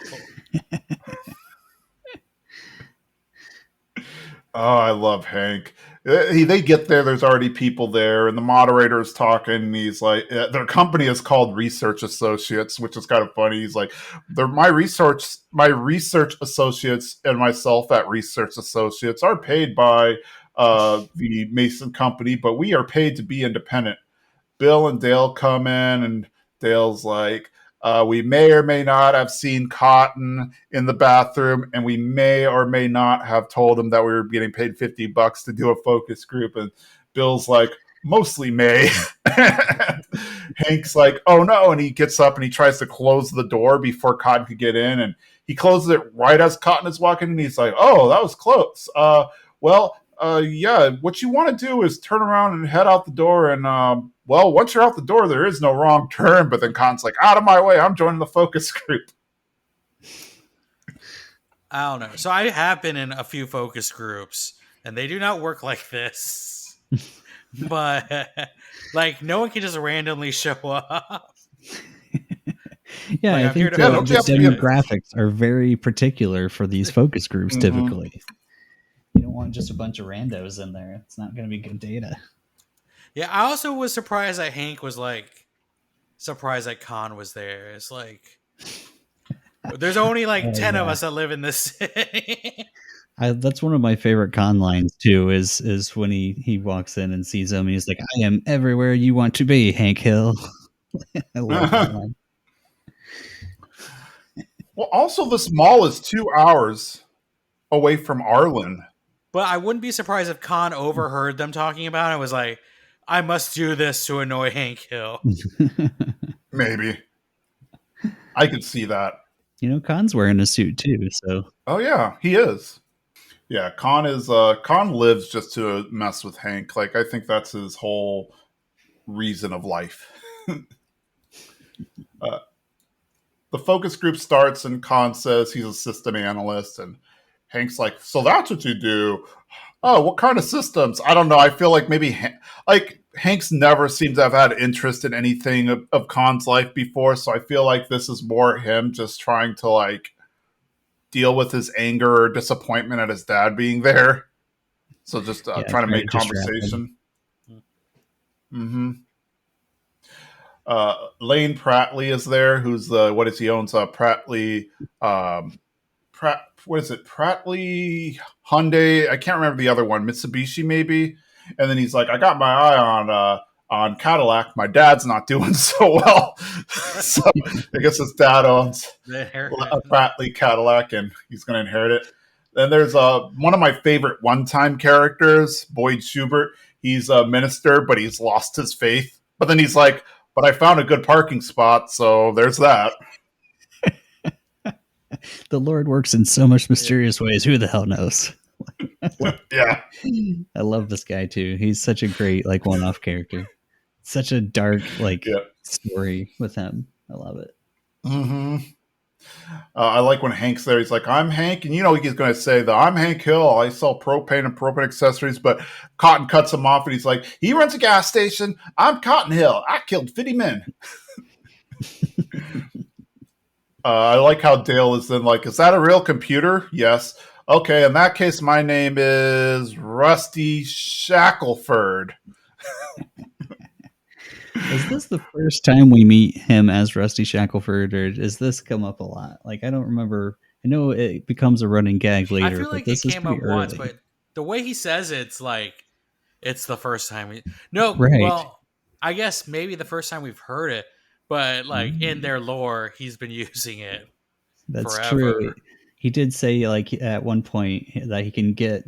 Speaker 1: I love Hank. They get there. There's already people there, and the moderator is talking. And he's like, their company is called Research Associates, which is kind of funny. He's like, they're my research associates and myself at Research Associates are paid by the Mason Company, but we are paid to be independent. Bill and Dale come in, and Dale's like, we may or may not have seen Cotton in the bathroom, and we may or may not have told him that we were getting paid $50 to do a focus group. And Bill's like, mostly may. Hank's like, oh no, and he gets up and he tries to close the door before Cotton could get in, and he closes it right as Cotton is walking in. He's like, oh, that was close. Yeah, what you want to do is turn around and head out the door, and once you're out the door, there is no wrong turn. But then Khan's like, out of my way, I'm joining the focus group.
Speaker 2: I don't know. So I have been in a few focus groups, and they do not work like this. But like, no one can just randomly show up.
Speaker 3: Yeah, like, I think the demographics are very particular for these focus groups. Typically, you don't want just a bunch of randos in there. It's not going to be good data.
Speaker 2: Yeah, I also was surprised that Hank was like surprised that Khan was there. It's like there's only like 10 of us that live in this city.
Speaker 3: That's one of my favorite Khan lines too. Is when he walks in and sees him, and he's like, "I am everywhere you want to be, Hank Hill." I love that line.
Speaker 1: Well, also, this mall is 2 hours away from Arlen.
Speaker 2: But I wouldn't be surprised if Khan overheard them talking about it and was like, I must do this to annoy Hank Hill.
Speaker 1: Maybe. I could see that.
Speaker 3: Khan's wearing a suit too, so
Speaker 1: Oh yeah, he is. Yeah, Khan lives just to mess with Hank. Like I think that's his whole reason of life. uh, the focus group starts and Khan says he's a system analyst and Hank's like, so that's what you do. Oh, what kind of systems? I don't know. I feel like maybe like Hank's never seems to have had interest in anything of Khan's life before, so I feel like this is more him just trying to like deal with his anger or disappointment at his dad being there. So just
Speaker 3: yeah,
Speaker 1: trying to
Speaker 3: very
Speaker 1: make
Speaker 3: distracted.
Speaker 1: conversation. Mm-hmm. Lane Prattley is there, who's the what is he owns Prattley what is it? Prattley Hyundai. I can't remember the other one. Mitsubishi maybe. And then he's like, I got my eye on Cadillac. My dad's not doing so well, so I guess his dad owns a Prattley Cadillac, and he's going to inherit it. Then there's one of my favorite one-time characters, Boyd Schubert. He's a minister, but he's lost his faith. But then he's like, but I found a good parking spot, so there's that.
Speaker 3: The Lord works in so much mysterious ways. Who the hell knows?
Speaker 1: Yeah.
Speaker 3: I love this guy too. He's such a great like one-off character. Such a dark like story with him. I love it.
Speaker 1: Mm-hmm. I like when Hank's there. He's like, I'm Hank. And he's going to say that I'm Hank Hill. I sell propane and propane accessories. But Cotton cuts him off and he's like, he runs a gas station. I'm Cotton Hill. I killed 50 men. I like how Dale is then like, is that a real computer? Yes. Okay, in that case, my name is Rusty Shackelford.
Speaker 3: Is this the first time we meet him as Rusty Shackelford, or does this come up a lot? Like, I don't remember. I know it becomes a running gag later,
Speaker 2: I feel like
Speaker 3: but this
Speaker 2: it
Speaker 3: is
Speaker 2: came
Speaker 3: pretty
Speaker 2: up
Speaker 3: early.
Speaker 2: once, but the way he says it's like it's the first time. No,
Speaker 3: right.
Speaker 2: well, I guess maybe the first time we've heard it, but like in their lore, he's been using it.
Speaker 3: That's
Speaker 2: forever.
Speaker 3: true. He did say like at one point that he can get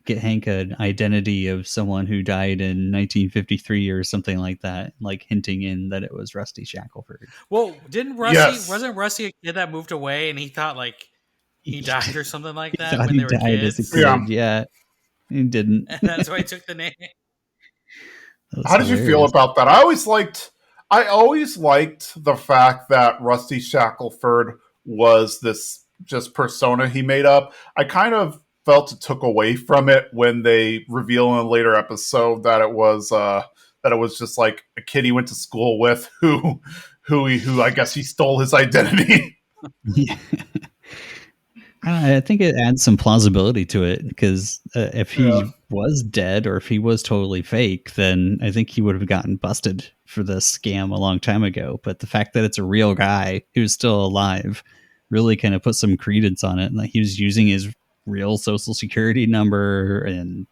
Speaker 3: Hank an identity of someone who died in 1953 or something like that, like hinting in that it was Rusty Shackelford.
Speaker 2: Well, wasn't Rusty a kid that moved away and he thought like he died or something like that when they were kids?
Speaker 3: As a kid. Yeah, he didn't.
Speaker 2: And that's why he took the name.
Speaker 1: How did you feel about that? I always liked the fact that Rusty Shackelford was this just persona he made up. I kind of felt it took away from it when they reveal in a later episode that it was just like a kid he went to school with who I guess he stole his identity.
Speaker 3: Yeah. I think it adds some plausibility to it because if he was dead or if he was totally fake, then I think he would have gotten busted for this scam a long time ago. But the fact that it's a real guy who's still alive really kind of put some credence on it. Like he was using his real social security number and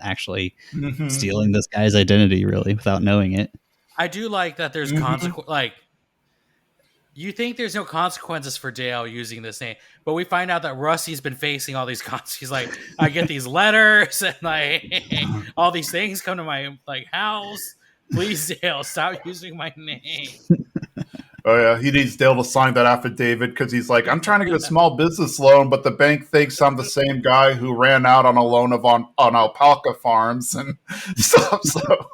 Speaker 3: actually stealing this guy's identity really without knowing it.
Speaker 2: I do like that there's consequence. Like, you think there's no consequences for Dale using this name, but we find out that Rusty's been facing all these consequences. He's like, I get these letters and like all these things come to my like house. Please, Dale, stop using my name.
Speaker 1: Oh yeah, he needs Dale to sign that affidavit because he's like, I'm trying to get a small business loan, but the bank thinks I'm the same guy who ran out on a loan on alpaca farms and stuff. So,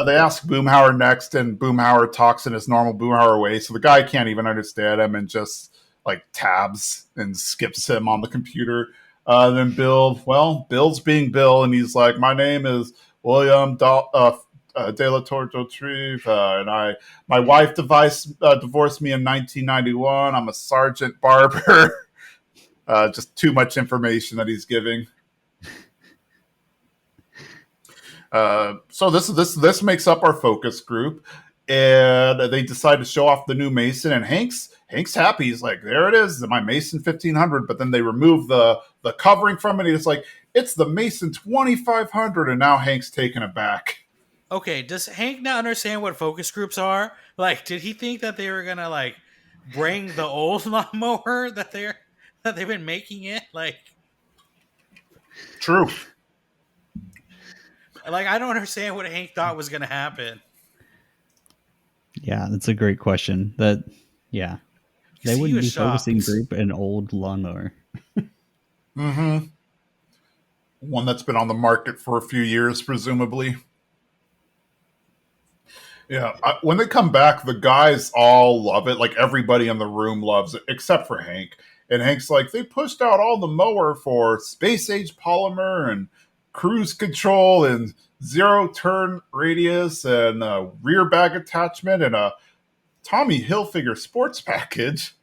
Speaker 1: they ask Boomhauer next, and Boomhauer talks in his normal Boomhauer way, so the guy can't even understand him and just like tabs and skips him on the computer. Then Bill's being Bill, and he's like, my name is William De La Torre, and my wife divorced me in 1991. I'm a sergeant barber. Just too much information that he's giving. So this makes up our focus group, and they decide to show off the new Mason. And Hank's happy. He's like, "There it is, my Mason 1500." But then they remove the covering from it. He's like, "It's the Mason 2500." And now Hank's taken aback.
Speaker 2: Okay, does Hank not understand what focus groups are? Like, did he think that they were gonna like bring the old lawnmower that they've been making it?
Speaker 1: True.
Speaker 2: I don't understand what Hank thought was going to happen.
Speaker 3: Yeah, that's a great question. Yeah, they
Speaker 2: He
Speaker 3: wouldn't
Speaker 2: was
Speaker 3: be focusing
Speaker 2: shocked.
Speaker 3: group an old lawnmower.
Speaker 1: Mm-hmm. One that's been on the market for a few years, presumably. Yeah, when they come back, the guys all love it. Like everybody in the room loves it, except for Hank. And Hank's like, they pushed out all the mower for space age polymer and cruise control and zero turn radius and rear bag attachment and a Tommy Hilfiger sports package.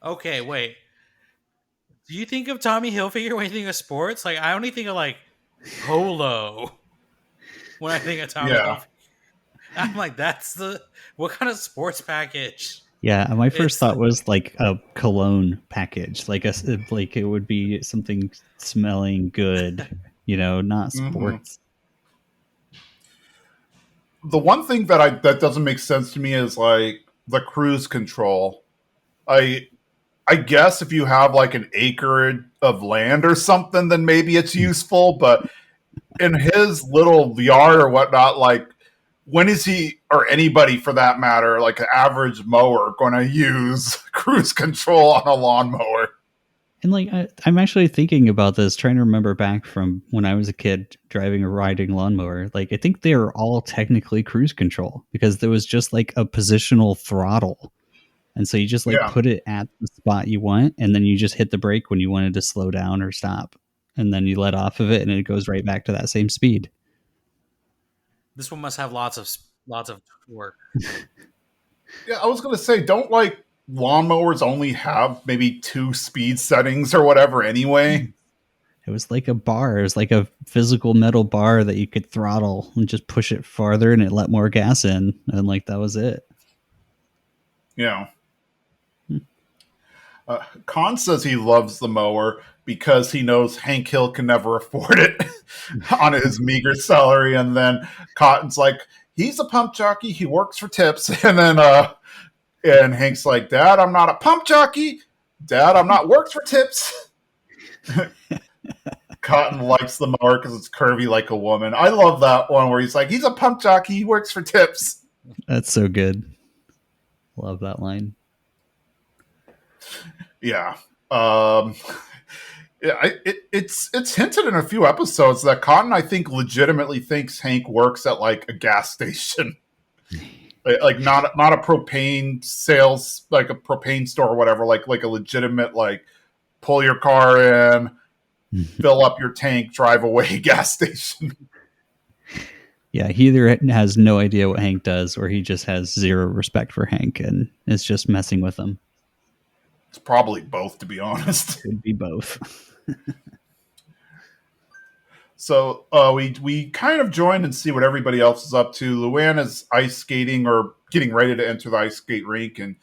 Speaker 2: Okay, wait. Do you think of Tommy Hilfiger when you think of sports? I only think of polo when I think of Tommy
Speaker 1: Yeah.
Speaker 2: Hilfiger. I'm like, that's what kind of sports package?
Speaker 3: Yeah, my first
Speaker 2: It's
Speaker 3: thought was like a cologne package, like it would be something smelling good, not
Speaker 1: Mm-hmm.
Speaker 3: sports.
Speaker 1: The one thing that doesn't make sense to me is like the cruise control. I I guess if you have like an acre of land or something, then maybe it's useful. But in his little yard or whatnot, like when is he or anybody for that matter, like an average mower, going to use cruise control on a lawnmower?
Speaker 3: And I'm actually thinking about this, trying to remember back from when I was a kid driving a riding lawnmower. Like I think they were all technically cruise control because there was just like a positional throttle. And so you just like
Speaker 1: Yeah,
Speaker 3: put it at the spot you want, and then you just hit the brake when you wanted to slow down or stop. And then you let off of it and it goes right back to that same speed.
Speaker 2: this one must have lots of work.
Speaker 1: yeah. I was going to say, don't like lawnmowers only have maybe two speed settings or whatever anyway?
Speaker 3: It was like a bar. It was like a physical metal bar that you could throttle and just push it farther and it let more gas in. And like that was it.
Speaker 1: Yeah. Khan says he loves the mower because he knows Hank Hill can never afford it on his meager salary. And then Cotton's like, he's a pump jockey. He works for tips. And Hank's like, Dad, I'm not a pump jockey. Dad, I'm not works for tips. Cotton likes the mower because it's curvy like a woman. I love that one where he's like, he's a pump jockey. He works for tips.
Speaker 3: That's so good. Love that line.
Speaker 1: Yeah. It's hinted in a few episodes that Cotton, I think, legitimately thinks Hank works at like a gas station, like not a propane sales, like a propane store or whatever, like a legitimate like pull your car in, fill up your tank, drive away gas station.
Speaker 3: Yeah, he either has no idea what Hank does or he just has zero respect for Hank and is just messing with him.
Speaker 1: It's probably both, to be honest.
Speaker 3: Could be both.
Speaker 1: So we kind of join and see what everybody else is up to. Luann is ice skating or getting ready to enter the ice skate rink, and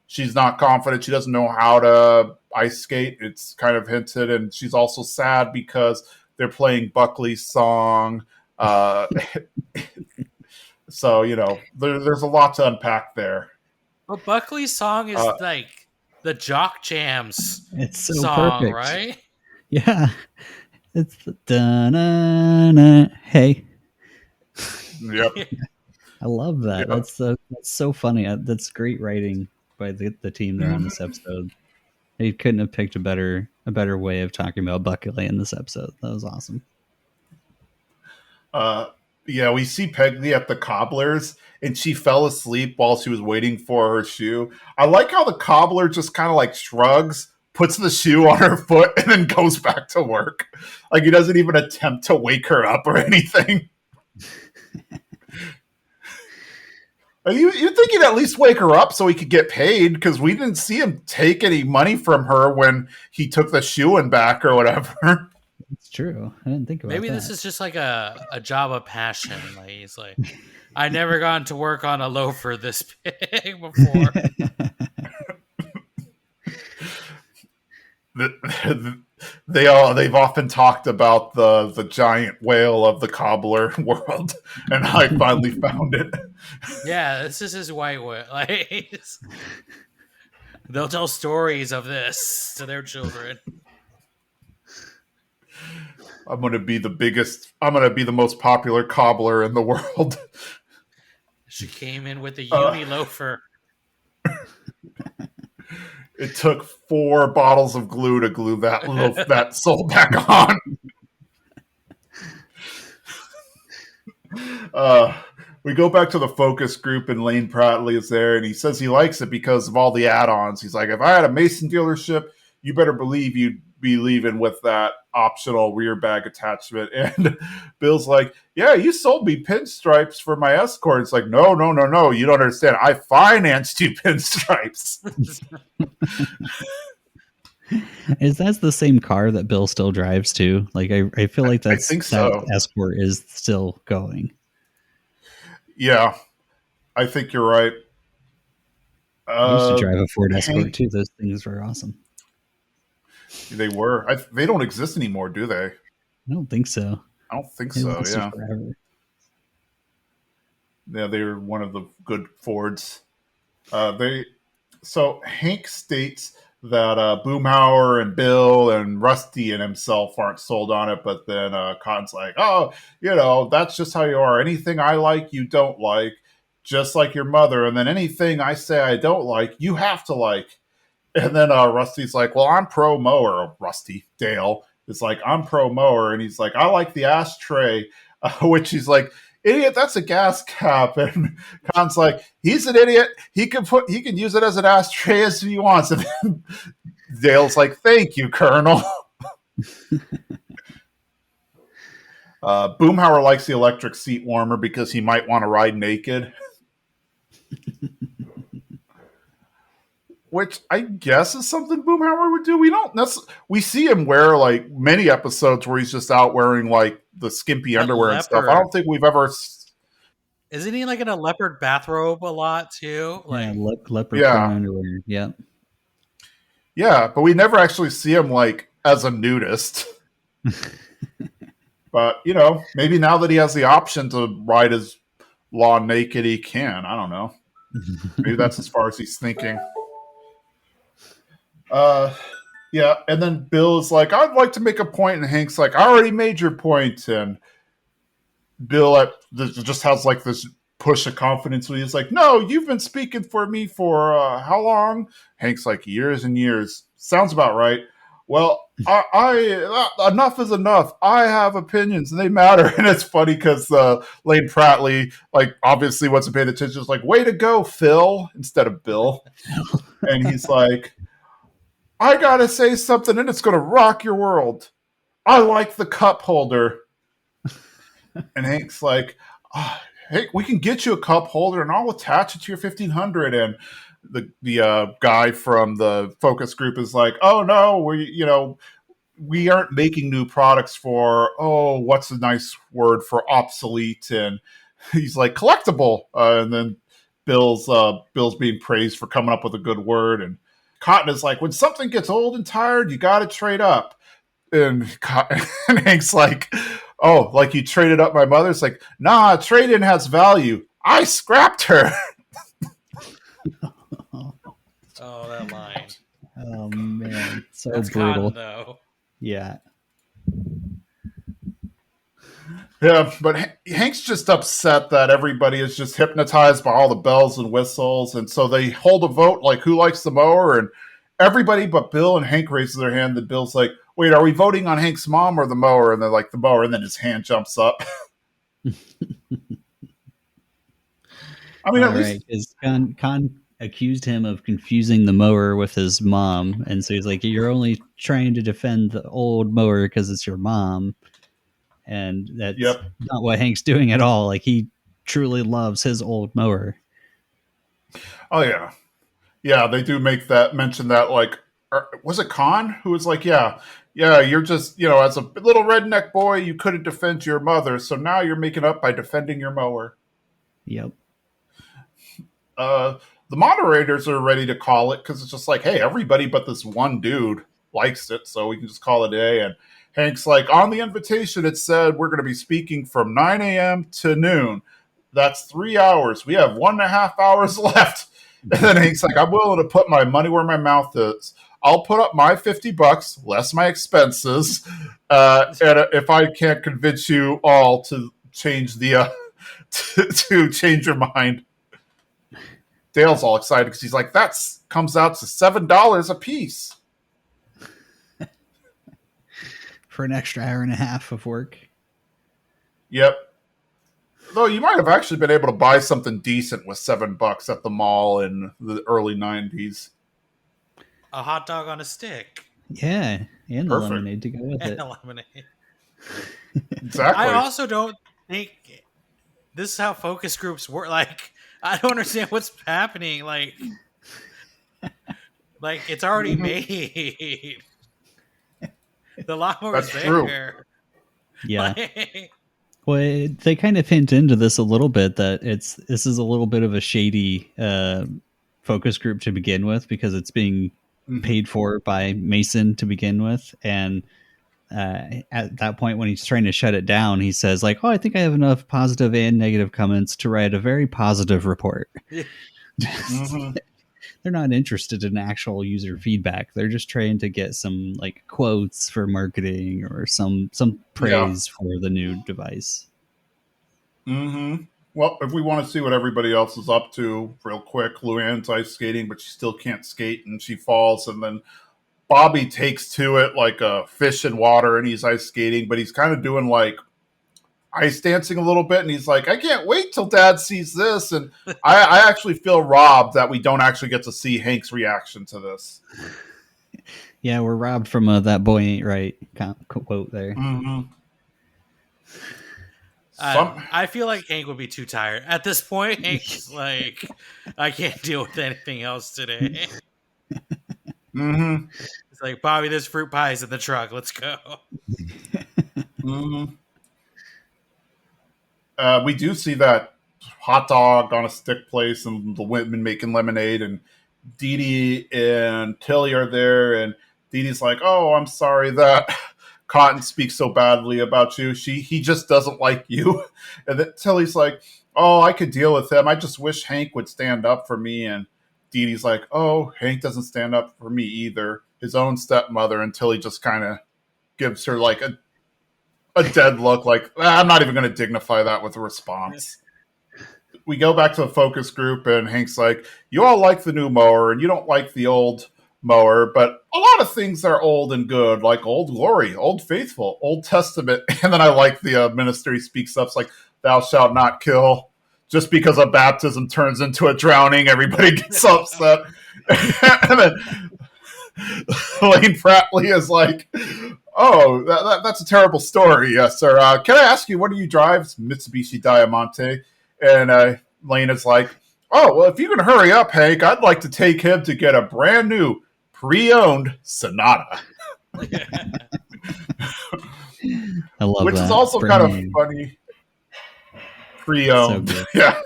Speaker 1: she's not confident. She doesn't know how to ice skate. It's kind of hinted, and she's also sad because they're playing Buckley's song. So there's a lot to unpack there.
Speaker 2: But Buckley's song is like the Jock Jams
Speaker 3: It's so
Speaker 2: song,
Speaker 3: perfect.
Speaker 2: right?
Speaker 3: Yeah. It's da-na-na. Hey.
Speaker 1: Yep.
Speaker 3: I love that.
Speaker 1: Yep.
Speaker 3: That's so funny. That's great writing by the team there on this episode. They couldn't have picked a better way of talking about Buckley in this episode. That was awesome.
Speaker 1: Yeah, we see Peggy at the cobbler's, and she fell asleep while she was waiting for her shoe. I like how the cobbler just kind of like shrugs, puts the shoe on her foot, and then goes back to work. Like he doesn't even attempt to wake her up or anything. You'd think he'd at least wake her up so he could get paid, because we didn't see him take any money from her when he took the shoe and back or whatever.
Speaker 3: It's true. I didn't think about
Speaker 2: Maybe
Speaker 3: that.
Speaker 2: this is just like a job of passion. Like he's like, I never gotten to work on a loafer this big before.
Speaker 1: they've often talked about the giant whale of the cobbler world, and I finally found it.
Speaker 2: Yeah, this is his white whale. Like, they'll tell stories of this to their children.
Speaker 1: I'm gonna be the biggest. I'm gonna be the most popular cobbler in the world.
Speaker 2: She came in with a
Speaker 1: Uh,
Speaker 2: uni loafer.
Speaker 1: it took 4 bottles of glue to glue that soul back on. Uh, we go back to the focus group, and Lane Prattley is there, and he says he likes it because of all the add-ons. He's like, if I had a Mason dealership, you better believe you'd be leaving with that optional rear bag attachment. And Bill's like, yeah, you sold me pinstripes for my Escort. It's like, no, no, no, no, you don't understand. I financed you pinstripes.
Speaker 3: Is that the same car that Bill still drives too? Like I feel like
Speaker 1: I think so.
Speaker 3: that Escort is still going.
Speaker 1: Yeah, I think you're right.
Speaker 3: I used to drive a Ford Escort
Speaker 1: Hank,
Speaker 3: too. Those things were awesome.
Speaker 1: they were. They don't exist anymore, do they?
Speaker 3: I don't think so.
Speaker 1: I don't think
Speaker 3: They
Speaker 1: so.
Speaker 3: lasted
Speaker 1: Yeah,
Speaker 3: forever.
Speaker 1: yeah, they were one of the good Fords. They So Hank states that Boomhauer and Bill and Rusty and himself aren't sold on it, but then Cotton's like, oh, that's just how you are. Anything I like, you don't like, just like your mother. And then anything I say I don't like, you have to like. And then Rusty's like, well, I'm pro mower. Rusty Dale is like, I'm pro mower, and he's like, I like the ashtray, which he's like, idiot, that's a gas cap. And Khan's like, he's an idiot. He can use it as an ashtray as he wants. And then Dale's like, thank you, Colonel. Boomhauer likes the electric seat warmer because he might want to ride naked. Which I guess is something Boomhauer would do. We see him wear like many episodes where he's just out wearing like the skimpy underwear and stuff. I don't think we've ever.
Speaker 2: Isn't he like in a leopard bathrobe a lot too? Like,
Speaker 3: yeah, leopard print underwear. Yep.
Speaker 1: Yeah, but we never actually see him like as a nudist. But maybe now that he has the option to ride his lawn naked, he can. I don't know. Maybe that's as far as he's thinking. Yeah, and then Bill is like, I'd like to make a point, and Hank's like, I already made your point, and Bill just has like this push of confidence where he's like, no, you've been speaking for me for how long? Hank's like, years and years. Sounds about right. Well, I enough is enough. I have opinions and they matter. And it's funny because Lane Prattley, like, obviously wasn't paying attention. Is like, way to go, Phil, instead of Bill. And he's like, I gotta say something, and it's gonna rock your world. I like the cup holder. And Hank's like, hey, we can get you a cup holder, and I'll attach it to your 1500. And the guy from the focus group is like, oh no, we aren't making new products for, what's a nice word for obsolete? And he's like, collectible. And then Bill's being praised for coming up with a good word. And Cotton is like, when something gets old and tired, you got to trade up. And Hank's like, oh, like you traded up my mother? It's like, nah, trade-in has value. I scrapped her.
Speaker 2: oh, that line.
Speaker 3: Oh man, so
Speaker 2: That's
Speaker 3: brutal.
Speaker 2: Cotton, though.
Speaker 3: Yeah.
Speaker 1: Yeah, but Hank's just upset that everybody is just hypnotized by all the bells and whistles, and so they hold a vote like who likes the mower, and everybody but Bill and Hank raises their hand. And Bill's like, wait, are we voting on Hank's mom or the mower? And they're like, the mower, and then his hand jumps up. I mean, at least
Speaker 3: because Khan accused him of confusing the mower with his mom, and so he's like, you're only trying to defend the old mower because it's your mom. And that's not what Hank's doing at all. Like, he truly loves his old mower.
Speaker 1: Oh yeah, yeah. They do mention that. Like, was it Khan who was like, yeah, you're just as a little redneck boy, you couldn't defend your mother, so now you're making up by defending your mower.
Speaker 3: Yep.
Speaker 1: The moderators are ready to call it because it's just like, hey, everybody but this one dude likes it, so we can just call it a day. And Hank's like, on the invitation, it said we're going to be speaking from 9 a.m. to noon. That's 3 hours. We have 1.5 hours left. And then Hank's like, I'm willing to put my money where my mouth is. I'll put up my $50 less my expenses, and if I can't convince you all to change the to change your mind. Dale's all excited because he's like, that comes out to $7 a piece
Speaker 3: for an extra hour and a half of work.
Speaker 1: Yep. Though you might have actually been able to buy something decent with $7 at the mall in the early '90s.
Speaker 2: A hot dog on a stick.
Speaker 3: Yeah, and the lemonade to go with it.
Speaker 2: The lemonade.
Speaker 1: Exactly.
Speaker 2: I also don't think this is how focus groups work. Like, I don't understand what's happening. Like it's already made. The lawnmower's there.
Speaker 1: True.
Speaker 3: Yeah. Well, they kind of hint into this a little bit that this is a little bit of a shady focus group to begin with, because it's being paid for by Mason to begin with, and at that point when he's trying to shut it down, he says like, "Oh, I think I have enough positive and negative comments to write a very positive report." They're not interested in actual user feedback. They're just trying to get some like quotes for marketing or some praise for the new device.
Speaker 1: Well, if we want to see what everybody else is up to real quick, Luann's ice skating, but she still can't skate and she falls, and then Bobby takes to it like a fish in water, and he's ice skating, but he's kind of doing like ice dancing a little bit, and he's like, I can't wait till Dad sees this. And I actually feel robbed that we don't actually get to see Hank's reaction to this.
Speaker 3: Yeah, we're robbed from that boy ain't right quote there.
Speaker 2: I feel like Hank would be too tired at this point. Hank's like, I can't deal with anything else today. It's like, Bobby, there's fruit pies in the truck. Let's go.
Speaker 1: We do see that hot dog on a stick place and the women making lemonade, and Dee Dee and Tilly are there, and Dee Dee's like, oh, I'm sorry that Cotton speaks so badly about you. He just doesn't like you. And then Tilly's like, oh, I could deal with him. I just wish Hank would stand up for me. And Dee Dee's like, oh, Hank doesn't stand up for me either. His own stepmother. And Tilly just kind of gives her like a dead look, like, I'm not even going to dignify that with a response. We go back to the focus group, and Hank's like, you all like the new mower, and you don't like the old mower, but a lot of things are old and good, like Old Glory, Old Faithful, Old Testament. And then I like the minister, he speaks up, it's like, thou shalt not kill. Just because a baptism turns into a drowning, everybody gets upset. And then Lane Pratley is like, oh, that's a terrible story, yes, sir. Can I ask you, what do you drive? It's Mitsubishi Diamante. And Lane is like, oh, well, if you can hurry up, Hank, I'd like to take him to get a brand new pre-owned Sonata.
Speaker 3: I love
Speaker 1: Which
Speaker 3: that.
Speaker 1: is also kind of funny. Pre-owned. So yeah.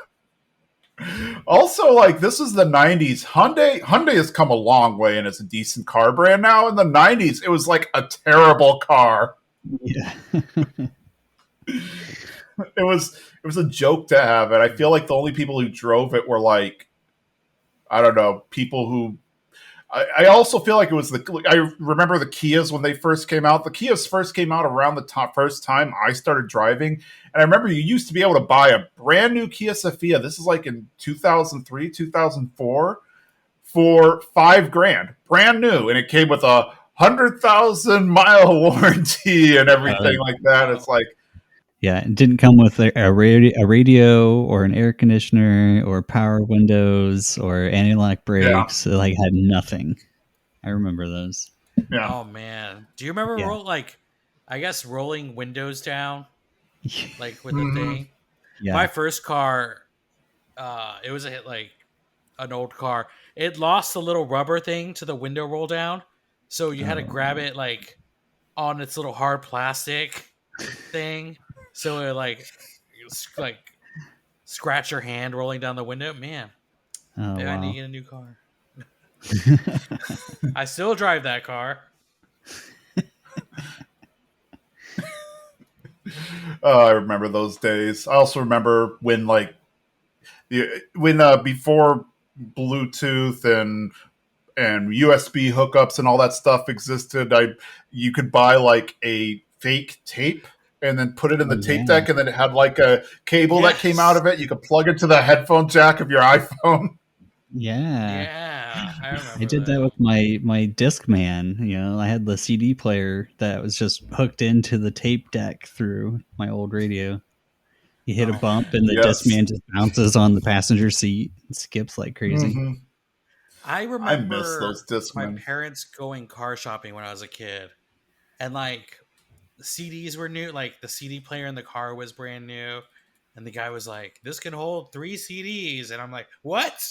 Speaker 1: Also, like, this is the 90s. Hyundai has come a long way and it's a decent car brand now. In the 90s, it was like a terrible car.
Speaker 3: Yeah.
Speaker 1: It was a joke to have it. I feel like the only people who drove it were like, I don't know, people who. I also feel like it was I remember the Kias when they first came out. The Kias first came out around the first time I started driving. And I remember you used to be able to buy a brand new Kia Sophia. This is like in 2003, 2004 for $5,000, brand new. And it came with a 100,000-mile warranty and everything like that. It's like,
Speaker 3: yeah, it didn't come with a radio or an air conditioner or power windows or anti-lock brakes. Yeah. It like had nothing. I remember those.
Speaker 1: Yeah.
Speaker 2: Oh man, do you remember rolling windows down, like with the thing? Yeah. My first car, it was an old car. It lost the little rubber thing to the window roll down, so you had to grab it like on its little hard plastic thing. So it like scratch your hand rolling down the window. Man, I need to get a new car. I still drive that car.
Speaker 1: I remember those days. I also remember when before Bluetooth and USB hookups and all that stuff existed, you could buy like a fake tape and then put it in
Speaker 3: Oh
Speaker 1: the tape
Speaker 3: yeah,
Speaker 1: deck, and then it had like a cable that came out
Speaker 2: Yes.
Speaker 1: of it. You could plug it to the headphone jack of your iPhone.
Speaker 3: yeah.
Speaker 2: Yeah, I
Speaker 3: I
Speaker 2: remember
Speaker 3: did that
Speaker 2: that.
Speaker 3: with my Discman. You know, I had the CD player that was just hooked into the tape deck through my old radio. You hit a
Speaker 2: Oh
Speaker 3: bump,
Speaker 2: man.
Speaker 3: and the
Speaker 1: Yes.
Speaker 3: Discman just bounces on the passenger seat and skips like crazy.
Speaker 1: Hmm.
Speaker 2: I
Speaker 1: I miss those
Speaker 2: remember my
Speaker 1: Discmen.
Speaker 2: parents going car shopping when I was a kid, and like the CDs were new, like the CD player in the car was brand new, and the guy was like, "This can hold 3 CDs," and I'm like, "What?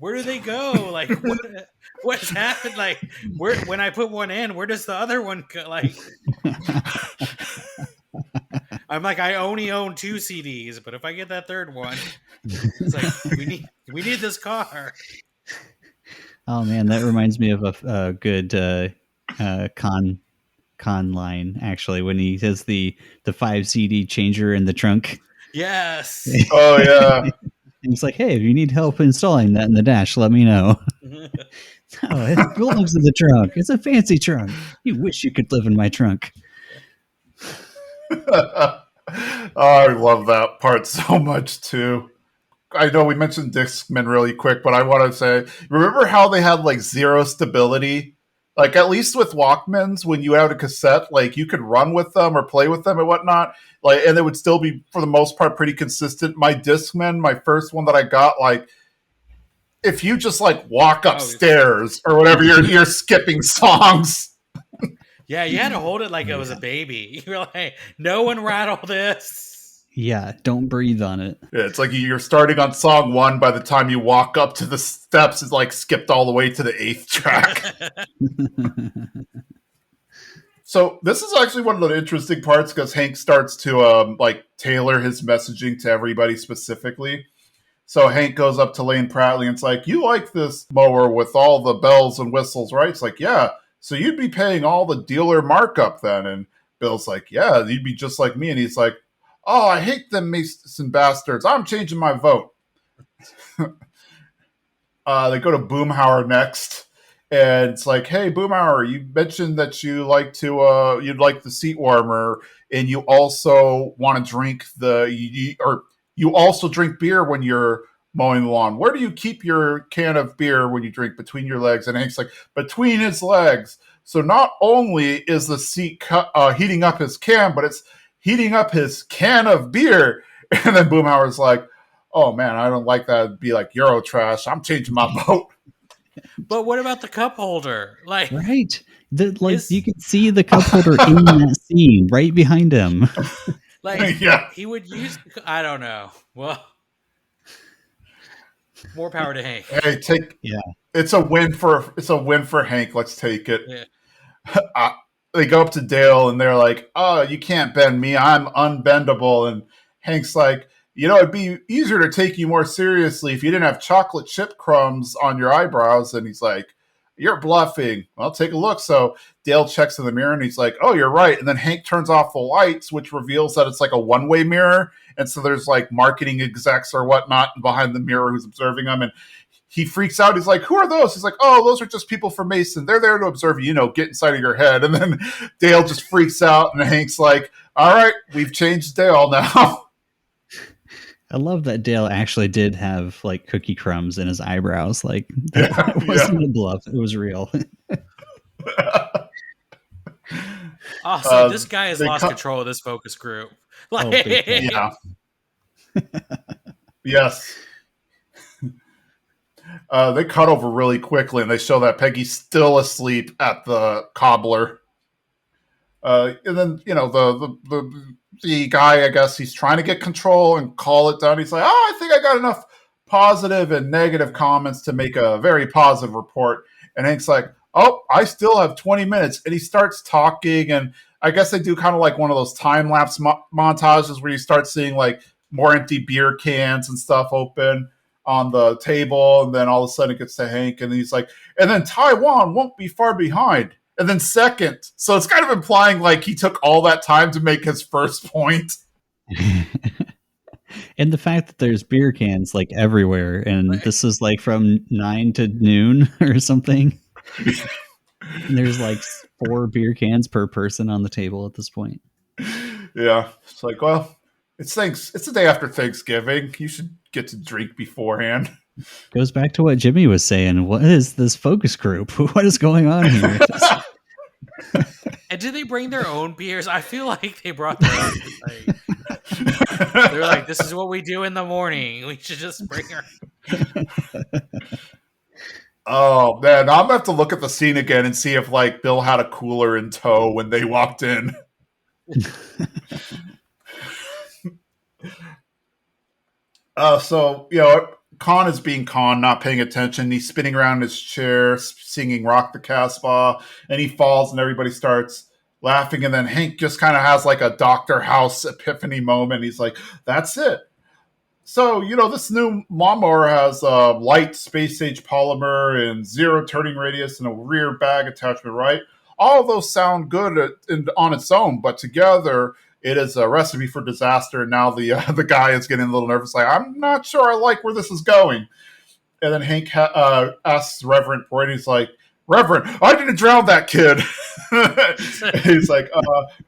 Speaker 2: Where do they go? Like, what's happened? Like, where when I put one in, where does the other one go? Like, I'm like, I only own 2 CDs, but if I get that third one, it's like we need this car."
Speaker 3: Oh man, that reminds me of a good con line actually when he has the 5 CD changer in the trunk.
Speaker 2: Yes.
Speaker 1: Oh yeah.
Speaker 3: He's like, "Hey, if you need help installing that in the dash, let me know." Oh, it belongs in the trunk. It's a fancy trunk. You wish you could live in my trunk.
Speaker 1: Oh, I love that part so much too. I know we mentioned Discman really quick, but I want to say, remember how they had like zero stability? Like at least with Walkmans, when you had a cassette, like you could run with them or play with them and whatnot, like, and they would still be for the most part pretty consistent. My Discman, my first one that I got, like if you just like walk
Speaker 2: Oh, it's
Speaker 1: upstairs or whatever, you're skipping songs.
Speaker 2: yeah, you had to hold it like
Speaker 3: Oh
Speaker 2: it was a
Speaker 3: yeah.
Speaker 2: baby. You were like, no one rattle this.
Speaker 3: Yeah, don't breathe on it.
Speaker 1: Yeah, it's like you're starting on song one. By the time you walk up to the steps, it's like skipped all the way to the eighth track. So this is actually one of the interesting parts because Hank starts to like tailor his messaging to everybody specifically. So Hank goes up to Lane Pratley and it's like, "You like this mower with all the bells and whistles, right?" It's like, "Yeah." So you'd be paying all the dealer markup then? And Bill's like, "Yeah, you'd be just like me." And he's like, "Oh, I hate them Mason bastards. I'm changing my vote." They go to Boomhauer next, and it's like, "Hey, Boomhauer, you mentioned that you'd like the seat warmer, and you also want to drink or you also drink beer when you're mowing the lawn. Where do you keep your can of beer when you drink between your legs?" And Hank's like, "Between his legs." So not only is the seat heating up his can, but it's heating up his can of beer. And then Boomhauer's like, "Oh man, I don't like that. It'd be like Euro trash. I'm changing my vote."
Speaker 2: But what about the cup holder? Like,
Speaker 3: Right. Like you
Speaker 2: his,
Speaker 3: can see the cup holder in that scene right behind him.
Speaker 2: like,
Speaker 1: Yeah.
Speaker 2: he would use, I don't know. Well, more power to Hank.
Speaker 1: Hey, take
Speaker 3: Yeah.
Speaker 1: it's a win for Hank. Let's take it.
Speaker 2: Yeah.
Speaker 1: uh, they go up to Dale and they're like, "Oh, you can't bend me. I'm unbendable." And Hank's like, "It'd be easier to take you more seriously if you didn't have chocolate chip crumbs on your eyebrows." And he's like, "You're bluffing." "Well, take a look." So Dale checks in the mirror and he's like, "Oh, you're right." And then Hank turns off the lights, which reveals that it's like a one-way mirror. And so there's like marketing execs or whatnot behind the mirror who's observing them. And he freaks out. He's like, "Who are those?" He's like, "Oh, those are just people from Mason. They're there to observe you, get inside of your head." And then Dale just freaks out, and Hank's like, "All right, we've changed Dale now."
Speaker 3: I love that Dale actually did have like cookie crumbs in his eyebrows. Like that
Speaker 1: Yeah,
Speaker 3: wasn't
Speaker 1: yeah.
Speaker 3: a bluff. It was real.
Speaker 2: Also, this guy has
Speaker 1: They
Speaker 2: lost
Speaker 1: cut.
Speaker 2: control of this focus group.
Speaker 3: Oh, big time.
Speaker 2: Like,
Speaker 1: Yeah. Yes. They cut over really quickly, and they show that Peggy's still asleep at the cobbler. And then the guy, I guess he's trying to get control and call it down. He's like, "Oh, I think I got enough positive and negative comments to make a very positive report." And Hank's like, "Oh, I still have 20 minutes." And he starts talking, and I guess they do kind of like one of those time lapse montages where you start seeing like more empty beer cans and stuff open on the table, and then all of a sudden it gets to Hank, and he's like, "And then Taiwan won't be far behind." and then second. So it's kind of implying like he took all that time to make his first point.
Speaker 3: And the fact that there's beer cans like everywhere, and this is like from 9 to noon or something. And there's like 4 beer cans per person on the table at this point.
Speaker 1: Yeah, it's like, well, it's the day after Thanksgiving. You should get to drink beforehand.
Speaker 3: Goes back to what Jimmy was saying. What is this focus group? What is going on here?
Speaker 2: And did they bring their own beers? I feel like they brought their own. They're like, this is what we do in the morning. We should just bring our.
Speaker 1: Oh man, I'm gonna have to look at the scene again and see if like Bill had a cooler in tow when they walked in. So Khan is being Khan, not paying attention. He's spinning around in his chair, singing "Rock the Casbah," and he falls, and everybody starts laughing. And then Hank just kind of has like a Dr. House epiphany moment. He's like, "That's it." So, this new lawnmower has a light space-age polymer and 0 turning radius and a rear bag attachment, right? All of those sound good on its own, but together it is a recipe for disaster. And now the guy is getting a little nervous, like, I'm not sure I like where this is going. And then Hank asks Reverend Boyd, he's like, Reverend, I didn't drown that kid. He's like,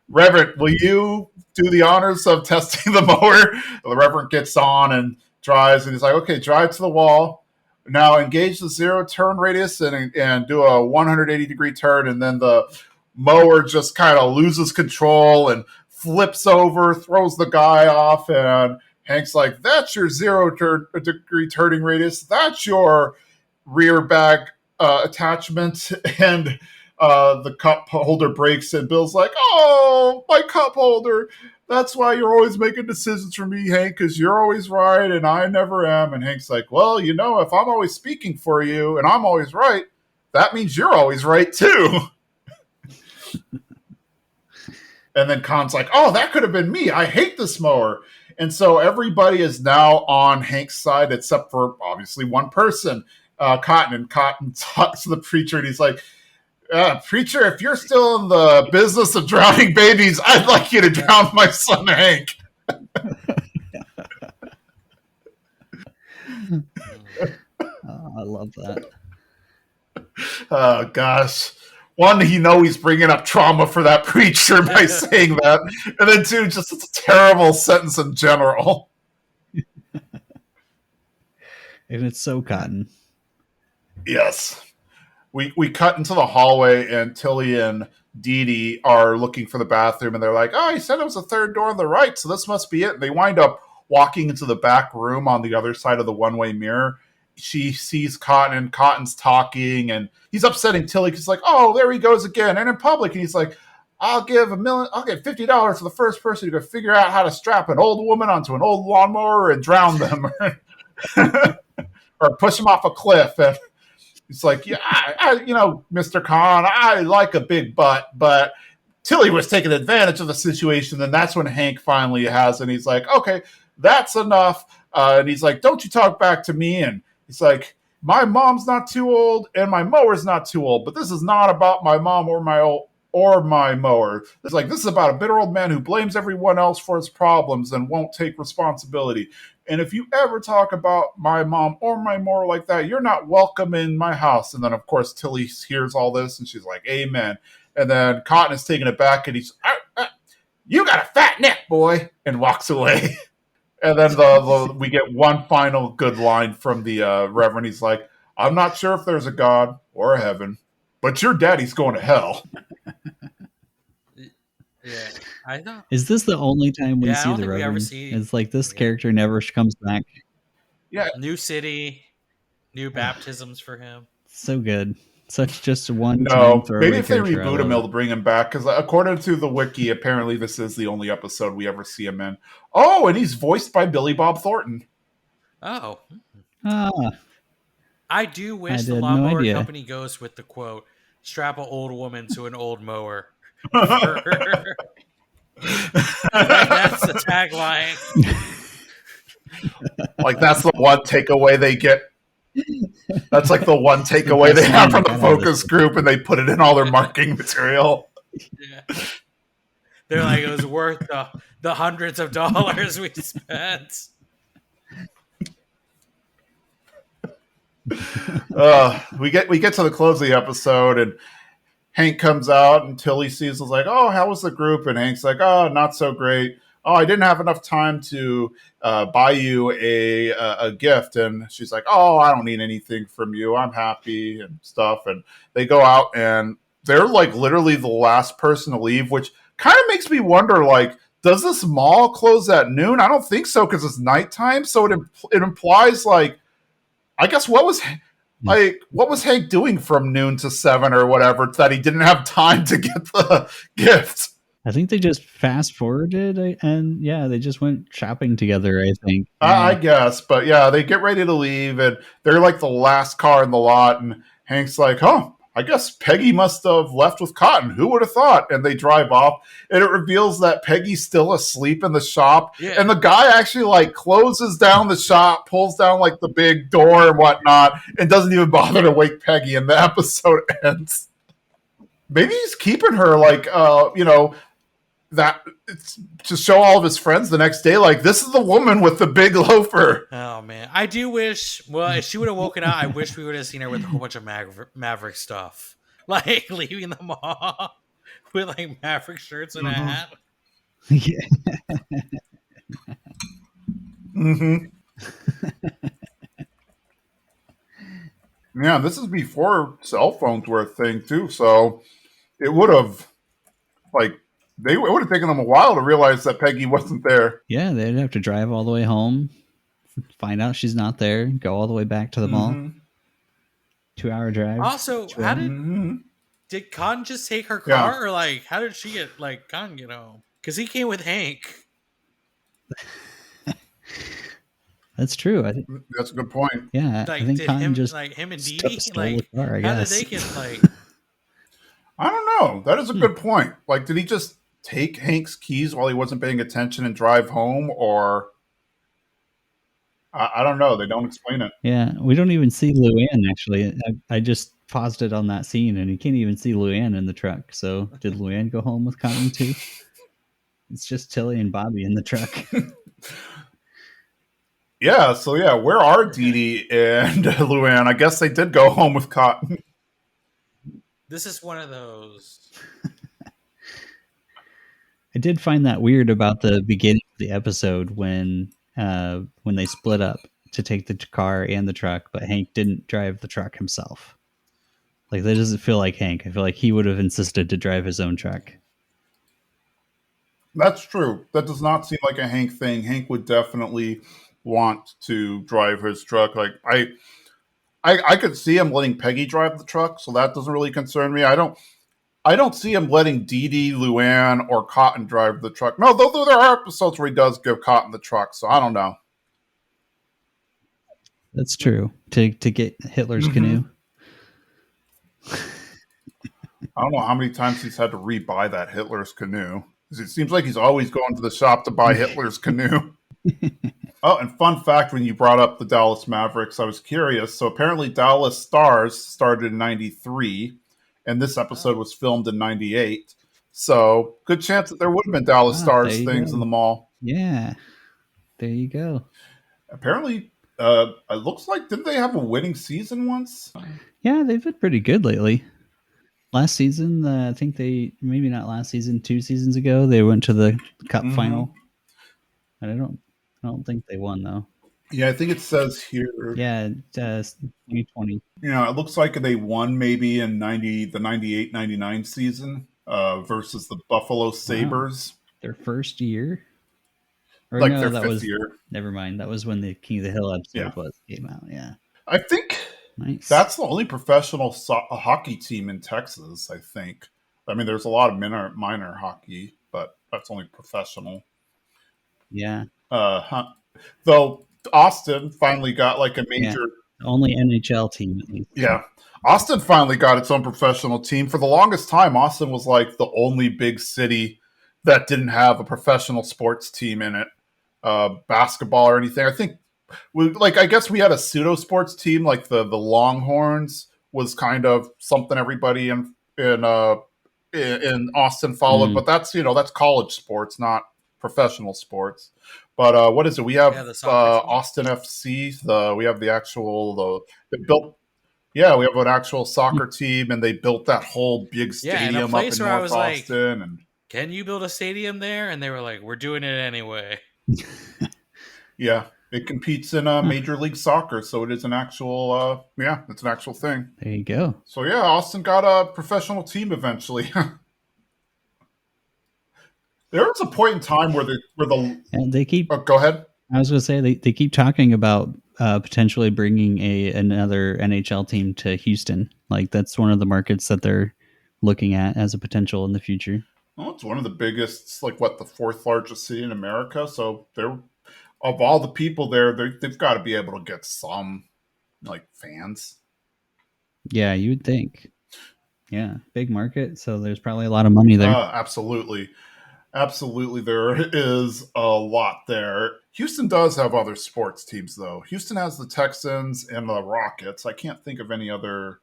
Speaker 1: Reverend, will you do the honors of testing the mower? The Reverend gets on and drives, and he's like, okay, drive to the wall. Now engage the 0 turn radius and do a 180-degree turn, and then the mower just kind of loses control and flips over, throws the guy off, and Hank's like, that's your 0-degree turning radius. That's your rear bag attachment, and the cup holder breaks, and Bill's like, oh, my cup holder. That's why you're always making decisions for me, Hank, because you're always right and I never am. And Hank's like, well, if I'm always speaking for you and I'm always right, that means you're always right too. And then Khan's like, oh, that could have been me. I hate this mower. And so everybody is now on Hank's side except for obviously one person, Cotton. And Cotton talks to the preacher and he's like, preacher, if you're still in the business of drowning babies, I'd like you to drown my son Hank.
Speaker 3: I love that.
Speaker 1: Oh gosh. One, he's bringing up trauma for that preacher by saying that, and then two, just it's a terrible sentence in general.
Speaker 3: And it's so Cotton.
Speaker 1: Yes. We cut into the hallway, and Tilly and Dee Dee are looking for the bathroom, and they're like, oh, he said it was the third door on the right, so this must be it. And they wind up walking into the back room on the other side of the one-way mirror. She sees Cotton, and Cotton's talking, and he's upsetting Tilly because he's like, oh, there he goes again, and in public. And he's like, I'll give $50 to the first person who can figure out how to strap an old woman onto an old lawnmower and drown them, or push them off a cliff. And it's like, yeah, Mr. Khan, I like a big butt, but Tilly was taking advantage of the situation. And that's when Hank finally has, and he's like, okay, that's enough. And he's like, don't you talk back to me. And he's like, my mom's not too old and my mower's not too old, but this is not about my mom or my mower. It's like, this is about a bitter old man who blames everyone else for his problems and won't take responsibility. And if you ever talk about my mom or my mower like that, you're not welcome in my house. And then, of course, Tilly hears all this and she's like, amen. And then Cotton is taking it back and he's, you got a fat neck, boy, and walks away. And then we get one final good line from the Reverend. He's like, I'm not sure if there's a God or a heaven, but your daddy's going to hell.
Speaker 2: Yeah, I know.
Speaker 3: Is this the only time we see the Reverend? It's like this character never comes back.
Speaker 1: Yeah.
Speaker 2: New city, new baptisms for him.
Speaker 3: So good. Such just one.
Speaker 1: No, maybe if they reboot him, they'll bring him back. Because according to the wiki, apparently this is the only episode we ever see him in. Oh, and he's voiced by Billy Bob Thornton.
Speaker 2: Oh.
Speaker 3: Ah.
Speaker 2: I do wish the lawnmower company goes with the quote, strap an old woman to an old mower. That's the tagline.
Speaker 1: Like, that's the one takeaway they get. That's like the one
Speaker 3: The
Speaker 1: takeaway
Speaker 3: best
Speaker 1: they have
Speaker 3: line I
Speaker 1: from the
Speaker 3: got out of this
Speaker 1: focus
Speaker 3: one.
Speaker 1: group, and they put it in all their marketing material.
Speaker 2: Yeah. They're like, it was worth the hundreds of dollars we spent.
Speaker 1: We get to the close of the episode, and Hank comes out, and Tilly sees is like, "Oh, how was the group?" And Hank's like, "Oh, not so great. Oh, I didn't have enough time to buy you a gift." And she's like, "Oh, I don't need anything from you. I'm happy and stuff." And they go out, and they're like literally the last person to leave, which kind of makes me wonder, like, does this mall close at noon? I don't think so because it's nighttime. So it implies like, I guess what was Hank doing from noon to 7 or whatever that he didn't have time to get the gift?
Speaker 3: I think they just fast forwarded and yeah, they just went shopping together, I think.
Speaker 1: I
Speaker 3: Yeah.
Speaker 1: guess, but yeah, they get ready to leave, and they're like the last car in the lot. And Hank's like, "Oh, I guess Peggy must have left with Cotton. Who would have thought?" And they drive off, and it reveals that Peggy's still asleep in the shop.
Speaker 2: Yeah.
Speaker 1: And the guy actually like closes down the shop, pulls down like the big door and whatnot, and doesn't even bother to wake Peggy. And the episode ends. Maybe he's keeping her like, that it's to show all of his friends the next day, like, this is the woman with the big loafer.
Speaker 2: Oh man, I do wish. Well, if she would have woken up, I wish we would have seen her with a whole bunch of Maverick stuff, like leaving the mall with like Maverick shirts and a hat.
Speaker 3: Yeah.
Speaker 1: Yeah, this is before cell phones were a thing too, so it would have like it would have taken them a while to realize that Peggy wasn't there.
Speaker 3: Yeah, they'd have to drive all the way home, find out she's not there, go all the way back to the mall. 2-hour drive.
Speaker 2: Also, how did Con just take her car, or like how did she get Con get home? Because he came with Hank.
Speaker 3: That's true. I think
Speaker 1: That's a good point.
Speaker 3: Yeah,
Speaker 2: Like,
Speaker 3: I think
Speaker 2: did
Speaker 3: Con
Speaker 2: him
Speaker 3: just
Speaker 2: him and Dee Dee
Speaker 3: stole the car. I
Speaker 2: how
Speaker 3: guess.
Speaker 2: did they get
Speaker 1: I don't know. That is a good point. Like, did he just take Hank's keys while he wasn't paying attention and drive home, or I don't know. They don't explain it.
Speaker 3: Yeah, we don't even see Luann actually. I just paused it on that scene, and you can't even see Luann in the truck. So did Luann go home with Cotton too? It's just Tilly and Bobby in the truck.
Speaker 1: Yeah, so yeah, where are Dee Dee and Luann? I guess they did go home with Cotton.
Speaker 2: This is one of those.
Speaker 3: I did find that weird about the beginning of the episode when they split up to take the car and the truck, but Hank didn't drive the truck himself. Like, that doesn't feel like Hank. I feel like he would have insisted to drive his own truck.
Speaker 1: That's true. That does not seem like a Hank thing. Hank would definitely want to drive his truck. Like, I could see him letting Peggy drive the truck, so that doesn't really concern me. I don't see him letting Dee Dee, Luann, or Cotton drive the truck. No, though there are episodes where he does give Cotton the truck, so I don't know.
Speaker 3: That's true. To get Hitler's canoe.
Speaker 1: I don't know how many times he's had to rebuy that Hitler's canoe. It seems like he's always going to the shop to buy Hitler's canoe. Oh, and fun fact, when you brought up the Dallas Mavericks, I was curious. So apparently Dallas Stars started in 93, and this episode was filmed in 98. So good chance that there would have been Dallas Stars things in the mall.
Speaker 3: Yeah. There you go.
Speaker 1: Apparently, it looks like, didn't they have a winning season once?
Speaker 3: Yeah, they've been pretty good lately. Last season, I think maybe not last season, 2 seasons ago, they went to the cup final. And I don't think they won though.
Speaker 1: Yeah, I think it says here.
Speaker 3: Yeah, 2020.
Speaker 1: You know, it looks like they won maybe in the 98-99 season versus the Buffalo Sabres.
Speaker 3: Wow. Their first year? Or
Speaker 1: like
Speaker 3: no,
Speaker 1: their
Speaker 3: that
Speaker 1: fifth
Speaker 3: was,
Speaker 1: year.
Speaker 3: Never mind. That was when the King of the Hill episode came out. Yeah.
Speaker 1: I think that's the only professional hockey team in Texas, I think. I mean, there's a lot of minor hockey, but that's only professional.
Speaker 3: Yeah.
Speaker 1: Though Austin finally got like a major...
Speaker 3: Yeah. Only NHL team, at least.
Speaker 1: Yeah. Austin finally got its own professional team. For the longest time, Austin was like the only big city that didn't have a professional sports team in it, basketball or anything. I think like I guess we had a pseudo sports team, like the Longhorns was kind of something everybody in Austin followed, but that's college sports, not professional sports. But what is it? We
Speaker 2: Yeah,
Speaker 1: have
Speaker 2: the soccer team.
Speaker 1: Austin FC. We have the actual they built. Yeah, we have an actual soccer team, and they built that whole big
Speaker 2: Yeah, and a
Speaker 1: stadium up
Speaker 2: place
Speaker 1: in
Speaker 2: where I
Speaker 1: North
Speaker 2: was like,
Speaker 1: Austin, and
Speaker 2: can you build a stadium there? And they were like, we're doing it anyway.
Speaker 1: yeah, it competes in Major League Soccer, so it is an actual. It's an actual thing.
Speaker 3: There you go.
Speaker 1: So yeah, Austin got a professional team eventually. There was a point in time where the
Speaker 3: And they keep.
Speaker 1: go ahead.
Speaker 3: I was going to say they keep talking about potentially bringing another NHL team to Houston. Like that's one of the markets that they're looking at as a potential in the future.
Speaker 1: Well, it's one of the biggest, like what, the fourth largest city in America. So they're of all the people there, they've got to be able to get some like fans.
Speaker 3: Yeah, you would think. Yeah, big market, so there's probably a lot of money there.
Speaker 1: Absolutely. Absolutely, there is a lot there. Houston does have other sports teams, though. Houston has the Texans and the Rockets. I can't think of any other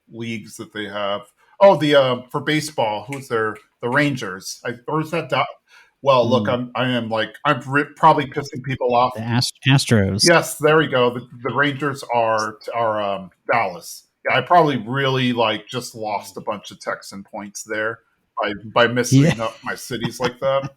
Speaker 1: leagues that they have. Oh, the for baseball, who's there? The Rangers. Or is that? Well, look, I'm probably pissing people off.
Speaker 3: The Astros.
Speaker 1: Yes, there we go. The Rangers are Dallas. Yeah, I probably really just lost a bunch of Texan points there by missing up my cities like that.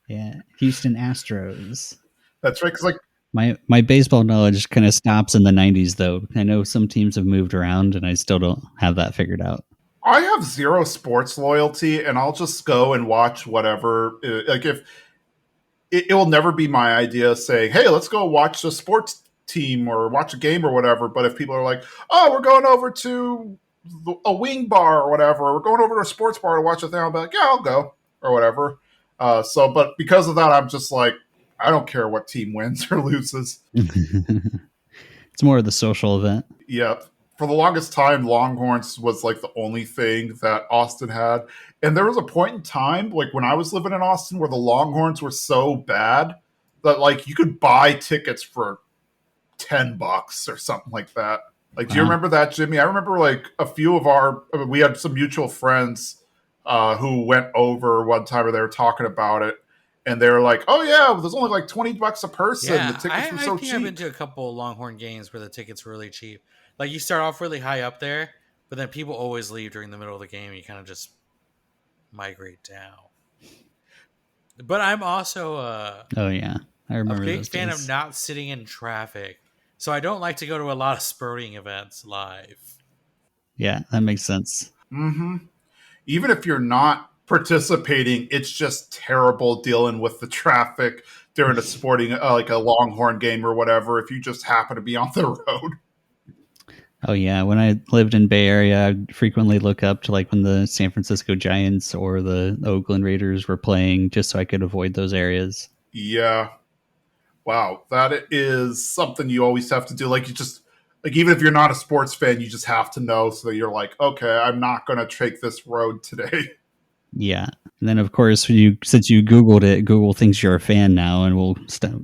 Speaker 3: Yeah, Houston Astros.
Speaker 1: That's right. Because
Speaker 3: my baseball knowledge kind of stops in the 90s, though. I know some teams have moved around, and I still don't have that figured out.
Speaker 1: I have zero sports loyalty, and I'll just go and watch whatever. Like if it will never be my idea saying, "Hey, let's go watch the sports team or watch a game or whatever." But if people are like, "Oh, we're going over to a wing bar or whatever, we're going over to a sports bar to watch a thing," I'll be like, "Yeah, I'll go," or whatever. But because of that, I'm just like, I don't care what team wins or loses.
Speaker 3: It's more of the social event.
Speaker 1: Yeah. For the longest time, Longhorns was like the only thing that Austin had. And there was a point in time, like when I was living in Austin, where the Longhorns were so bad that like you could buy tickets for $10 or something like that. Like, do you remember that, Jimmy? I remember like we had some mutual friends who went over one time where they were talking about it. And they were like, "Oh yeah, there's only like $20 a person.
Speaker 2: Yeah,
Speaker 1: the tickets were so
Speaker 2: I think
Speaker 1: cheap."
Speaker 2: I've been to a couple Longhorn games where the tickets were really cheap. Like you start off really high up there, but then people always leave during the middle of the game. And you kind of just migrate down. But I'm also
Speaker 3: oh yeah, I remember
Speaker 2: a big
Speaker 3: those
Speaker 2: fan
Speaker 3: days.
Speaker 2: of not sitting in traffic, so I don't like to go to a lot of sporting events live.
Speaker 3: Yeah, that makes sense.
Speaker 1: Mm-hmm. Even if you're not participating, it's just terrible dealing with the traffic during a sporting, like a Longhorn game or whatever, if you just happen to be on the road.
Speaker 3: Oh yeah, when I lived in Bay Area, I'd frequently look up to like when the San Francisco Giants or the Oakland Raiders were playing, just so I could avoid those areas.
Speaker 1: Yeah. Wow. That is something you always have to do. Like even if you're not a sports fan, you just have to know so that you're like, okay, I'm not going to take this road today.
Speaker 3: Yeah. And then, of course, since you Googled it, Google thinks you're a fan now and will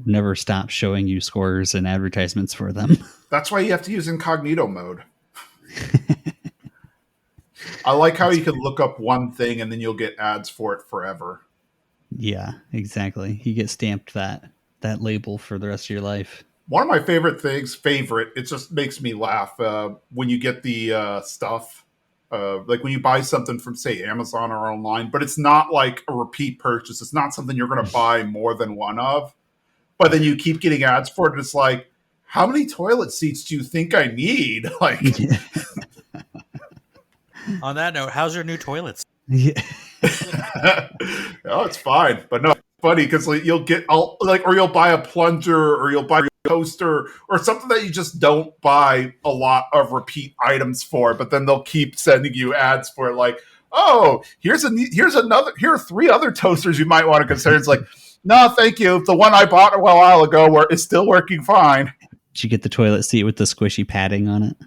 Speaker 3: never stop showing you scores and advertisements for them.
Speaker 1: That's why you have to use incognito mode. I like how you can look up one thing and then you'll get ads for it forever.
Speaker 3: Yeah, exactly. You get stamped that label for the rest of your life.
Speaker 1: One of my favorite things, it just makes me laugh when you get the stuff, like when you buy something from, say, Amazon or online, but it's not like a repeat purchase. It's not something you're going to buy more than one of, but then you keep getting ads for it. And it's like, how many toilet seats do you think I need? Like,
Speaker 2: On that note, how's your new toilets?
Speaker 3: Yeah.
Speaker 1: Oh, it's fine, but no, it's funny because you'll buy a plunger or you'll buy a toaster or something that you just don't buy a lot of repeat items for, but then they'll keep sending you ads for it, like, oh, here are 3 other toasters you might want to consider. It's like, no, thank you. The one I bought a while ago is still working fine.
Speaker 3: Did you get the toilet seat with the squishy padding on it?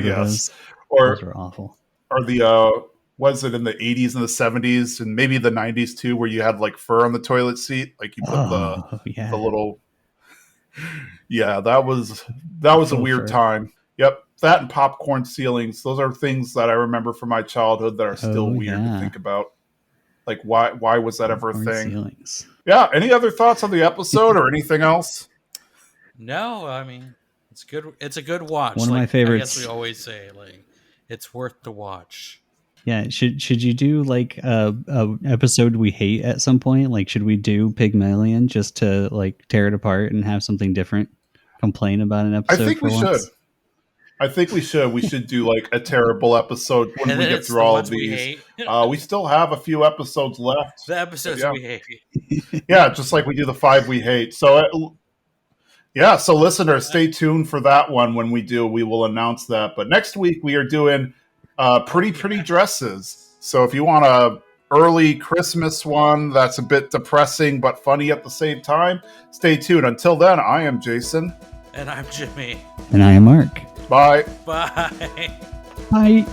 Speaker 1: Yes.
Speaker 3: Those were awful.
Speaker 1: Or the was it in the 80s and the 70s and maybe the 90s too, where you had like fur on the toilet seat, like you put
Speaker 3: Oh yeah,
Speaker 1: the little. Yeah, that was a
Speaker 3: faux
Speaker 1: weird
Speaker 3: fur.
Speaker 1: time. Yep, that and popcorn ceilings. Those are things that I remember from my childhood that are still
Speaker 3: Oh
Speaker 1: weird to
Speaker 3: yeah,
Speaker 1: think about. Like why was that ever a
Speaker 3: popcorn
Speaker 1: thing?
Speaker 3: ceilings.
Speaker 1: Yeah. Any other thoughts on the episode or anything else?
Speaker 2: No, I mean it's good. It's a good watch.
Speaker 3: One of my
Speaker 2: Like I guess we
Speaker 3: favorites.
Speaker 2: always say, like it's worth the watch.
Speaker 3: Yeah, should you do like a episode we hate at some point? Like, should we do Pygmalion just to like tear it apart and have something different? Complain about an
Speaker 1: I
Speaker 3: episode
Speaker 1: think
Speaker 3: for
Speaker 1: we should.
Speaker 3: once.
Speaker 1: I think we should. We should do like a terrible episode when
Speaker 2: And
Speaker 1: we
Speaker 2: then
Speaker 1: get
Speaker 2: it's
Speaker 1: through
Speaker 2: the
Speaker 1: all of
Speaker 2: ones we
Speaker 1: these.
Speaker 2: hate.
Speaker 1: We still have a few episodes left,
Speaker 2: The
Speaker 1: but
Speaker 2: episodes
Speaker 1: yeah,
Speaker 2: we hate.
Speaker 1: yeah, just like we do the 5 we hate. So yeah, so listeners, stay tuned for that one. When we do, we will announce that. But next week we are doing pretty dresses. So if you want a early Christmas one that's a bit depressing but funny at the same time, stay tuned. Until then, I am Jason.
Speaker 2: And I'm Jimmy.
Speaker 3: And I am Mark.
Speaker 1: Bye.
Speaker 2: Bye.
Speaker 3: Bye.